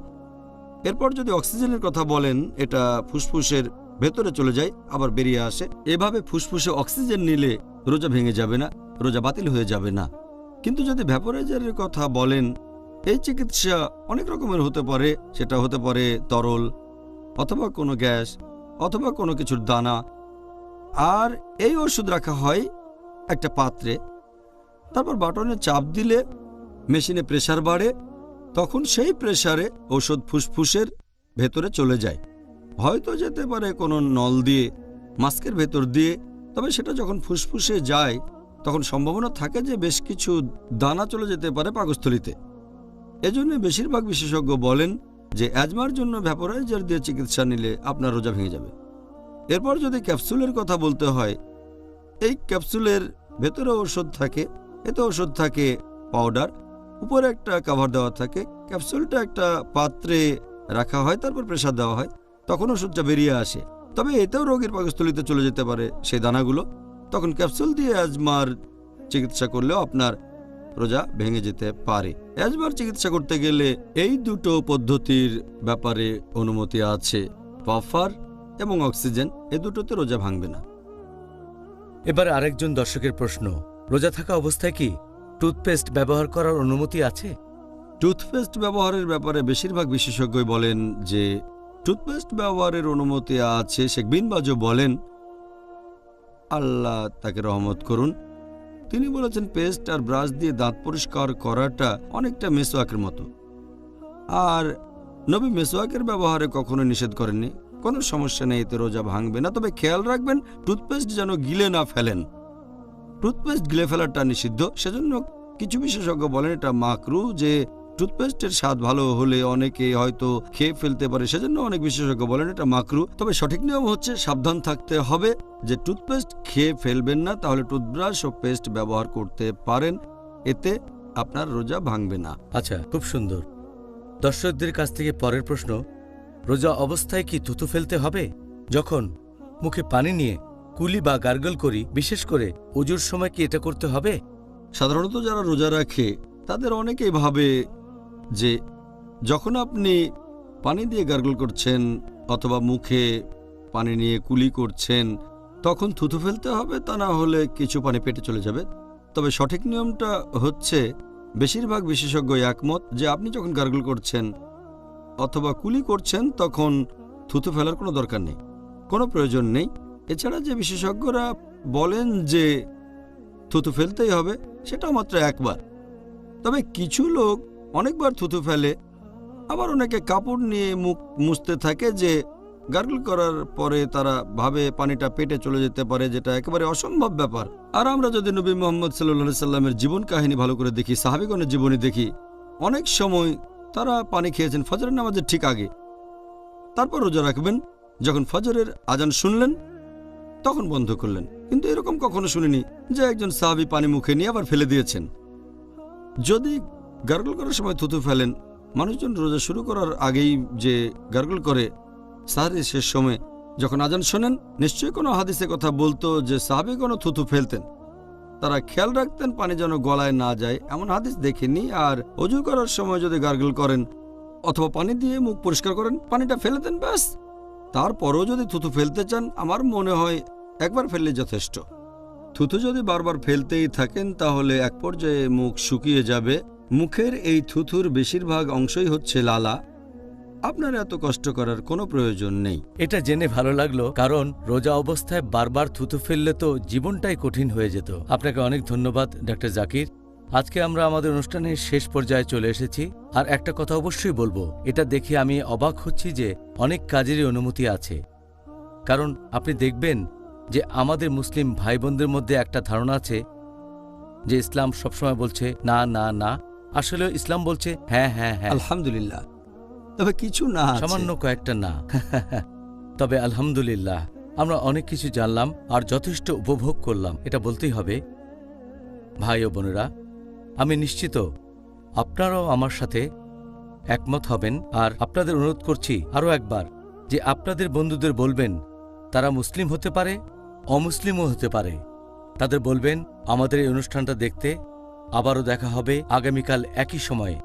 এরপর যদি অক্সিজেনের কথা বলেন, এটা ফুসফুসের ভেতরে চলে যায় আবার বেরিয়ে আসে, এভাবে ফুসফুসে অক্সিজেন নিলে রোজা ভেঙে যাবে না, রোজা বাতিল হয়ে যাবে না। কিন্তু যদি ভ্যাপোরাইজারের কথা বলেন, এই চিকিৎসা অনেক রকমের হতে পারে, সেটা হতে পারে তরল অথবা কোনো গ্যাস অথবা কোনো কিছুর দানা, আর এই ওষুধ রাখা হয় একটা পাত্রে, তারপর বাটনে চাপ দিলে মেশিনে প্রেসার বাড়ে, তখন সেই প্রেসারে ওষুধ ফুসফুসের ভেতরে চলে যায়, হয়তো যেতে পারে কোনো নল দিয়ে, মাস্কের ভেতর দিয়ে, তবে সেটা যখন ফুসফুসে যায় তখন সম্ভাবনা থাকে যে বেশ কিছু দানা চলে যেতে পারে পাকস্থলীতে। এজন্য বেশিরভাগ বিশেষজ্ঞ বলেন যে অ্যাজমার জন্য ভ্যাপোরাইজার দিয়ে চিকিৎসা নিলে আপনার রোজা ভেঙে যাবে। এরপর যদি ক্যাপসুলের কথা বলতে হয়, এই ক্যাপসুলের ভেতরে ওষুধ থাকে, এতে ওষুধ থাকে পাউডার, উপরে একটা কভার দেওয়া থাকে, ক্যাপসুলটা একটা পাত্রে রাখা হয়, তারপর প্রেসার দেওয়া হয়, তখন ওষুধটা বেরিয়ে আসে। তবে এতেও রোগীর পাকস্থলীতে চলে যেতে পারে সেই দানাগুলো, তখন ক্যাপসুল দিয়ে অ্যাজমার চিকিৎসা করলেও আপনার রোজা ভেঙে যেতে পারে। অ্যাজমার চিকিৎসা করতে গেলে এই দুটো পদ্ধতির ব্যাপারে অনুমতি আছে, পাফার এবং অক্সিজেন, এ দুটোতে রোজা ভাঙবে না। এবার আরেকজন দর্শকের প্রশ্ন, রোজা থাকা অবস্থায় কি টুথপেস্ট ব্যবহার করার অনুমতি আছে? টুথপেস্ট ব্যবহারের ব্যাপারে বেশিরভাগ বিশেষজ্ঞই বলেন যে টুথপেস্ট ব্যবহারের অনুমতি আছে। শেখ বিন বাজও বলেন, আল্লাহ তাকে রহমত করুন, তিনি বলেছেন পেস্ট আর ব্রাশ দিয়ে দাঁত পরিষ্কার করাটা অনেকটা মেসওয়াকের মতো, আর নবী মেসওয়াকের ব্যবহারে কখনো নিষেধ করেননি। কোনো সমস্যা নেই, এতে রোজা ভাঙবে না, তবে খেয়াল রাখবেন টুথপেস্ট যেন গিলে না ফেলেন। টুথপেস্ট গিলে ফেলাটা নিষিদ্ধ, সেজন্য কিছু বিশেষজ্ঞ বলেন এটা মাকরু, যে টুথপেস্টের স্বাদ ভালো হলে অনেকে হয়তো খেয়ে ফেলতে পারে, সেজন্য অনেক বিশেষজ্ঞ বলেন এটা মাকরু। তবে সঠিক নিয়ম হচ্ছে সাবধান থাকতে হবে যে টুথপেস্ট খেয়ে ফেলবেন না, তাহলে টুথব্রাশ ও পেস্ট ব্যবহার করতে পারেন, এতে আপনার রোজা ভাঙবে না। আচ্ছা, খুব সুন্দর। দর্শকদের কাছ থেকে পরের প্রশ্ন, রোজা অবস্থায় কি থুতু ফেলতে হবে? যখন মুখে পানি নিয়ে কুলি বা গার্গল করি, বিশেষ করে ওজুর সময় কি এটা করতে হবে? সাধারণত যারা রোজা রাখে তাদের অনেকেই ভাবে যে যখন আপনি পানি দিয়ে গার্গল করছেন অথবা মুখে পানি নিয়ে কুলি করছেন তখন থুতু ফেলতে হবে, তা না হলে কিছু পানি পেটে চলে যাবে। তবে সঠিক নিয়মটা হচ্ছে, বেশিরভাগ বিশেষজ্ঞ একমত যে আপনি যখন গার্গল করছেন অথবা কুলি করছেন তখন থুতু ফেলার কোনো দরকার নেই, কোনো প্রয়োজন নেই। এছাড়া যে বিশেষজ্ঞরা বলেন যে থুতু ফেলতেই হবে, সেটাও মাত্র একবার। তবে কিছু লোক অনেকবার থুতু ফেলে, আবার অনেকে কাপড় নিয়ে মুখ মুছতে থাকে, যে গার্গল করার পরে তারা ভাবে পানিটা পেটে চলে যেতে পারে, যেটা একেবারে অসম্ভব ব্যাপার। আর আমরা যদি নবী মুহাম্মদ সাল্লাল্লাহু সাল্লামের জীবন কাহিনী ভালো করে দেখি, সাহাবীগণের জীবনী দেখি, অনেক সময় তারা পানি খেয়েছেন ফজরের নামাজের ঠিক আগে, তারপর রোজা রাখবেন, যখন ফজরের আজান শুনলেন তখন বন্ধ করলেন। কিন্তু এরকম কখনো শুনিনি যে একজন সাহাবী পানি মুখে নিয়ে আবার ফেলে দিয়েছেন। যদি গার্গল করার সময় থুতু ফেলেন, মানুষজন রোজা শুরু করার আগেই যে গার্গল করে সাহরির শেষ সময় যখন আজান শোনেন, নিশ্চয়ই কোনো হাদিসে কথা বলতো যে সাহাবীগণও থুতু ফেলতেন, তারা খেয়াল রাখতেন পানি যেন গলায় না যায়, এমন হাদিস দেখিনি। আর অজু করার সময় যদি গার্গল করেন অথবা পানি দিয়ে মুখ পরিষ্কার করেন, পানিটা ফেলে দেন ব্যাস। তারপরও যদি থুতু ফেলতে চান, আমার মনে হয় একবার ফেললে যথেষ্ট। থুতু যদি বারবার ফেলতেই থাকেন তাহলে এক পর্যায়ে মুখ শুকিয়ে যাবে। মুখের এই থুথুর বেশিরভাগ অংশই হচ্ছে লালা। আপনার এত কষ্ট করার কোনো প্রয়োজন নেই। এটা জেনে ভালো লাগলো, কারণ রোজা অবস্থায় বারবার থুতু ফেললে তো জীবনটাই কঠিন হয়ে যেত। আপনাকে অনেক ধন্যবাদ ডক্টর জাকির। আজকে আমরা আমাদের অনুষ্ঠানের শেষ পর্যায়ে চলে এসেছি। আর একটা কথা অবশ্যই বলবো, এটা দেখে আমি অবাক হচ্ছি যে অনেক কাজেরই অনুমতি আছে। কারণ আপনি দেখবেন যে আমাদের মুসলিম ভাই বোনদের মধ্যে একটা ধারণা আছে যে ইসলাম সবসময় বলছে না না না, আসলে ইসলাম বলছে হ্যাঁ হ্যাঁ হ্যাঁ। আলহামদুলিল্লাহ। তবে কিছু না আছে। সামান্য কয়েকটা না। তবে আলহামদুলিল্লাহ আমরা অনেক কিছু জানলাম আর যথেষ্ট উপভোগ করলাম, এটা বলতেই হবে। ভাই ও বোনেরা, আমি নিশ্চিত আপনারাও আমার সাথে একমত হবেন। আর আপনাদের অনুরোধ করছি আরও একবার যে আপনাদের বন্ধুদের বলবেন, তারা মুসলিম হতে পারে, অমুসলিমও হতে পারে। তাদের বলবেন আমাদের এই অনুষ্ঠানটা দেখতে। আবারও দেখা হবে আগামীকাল একই সময়ে।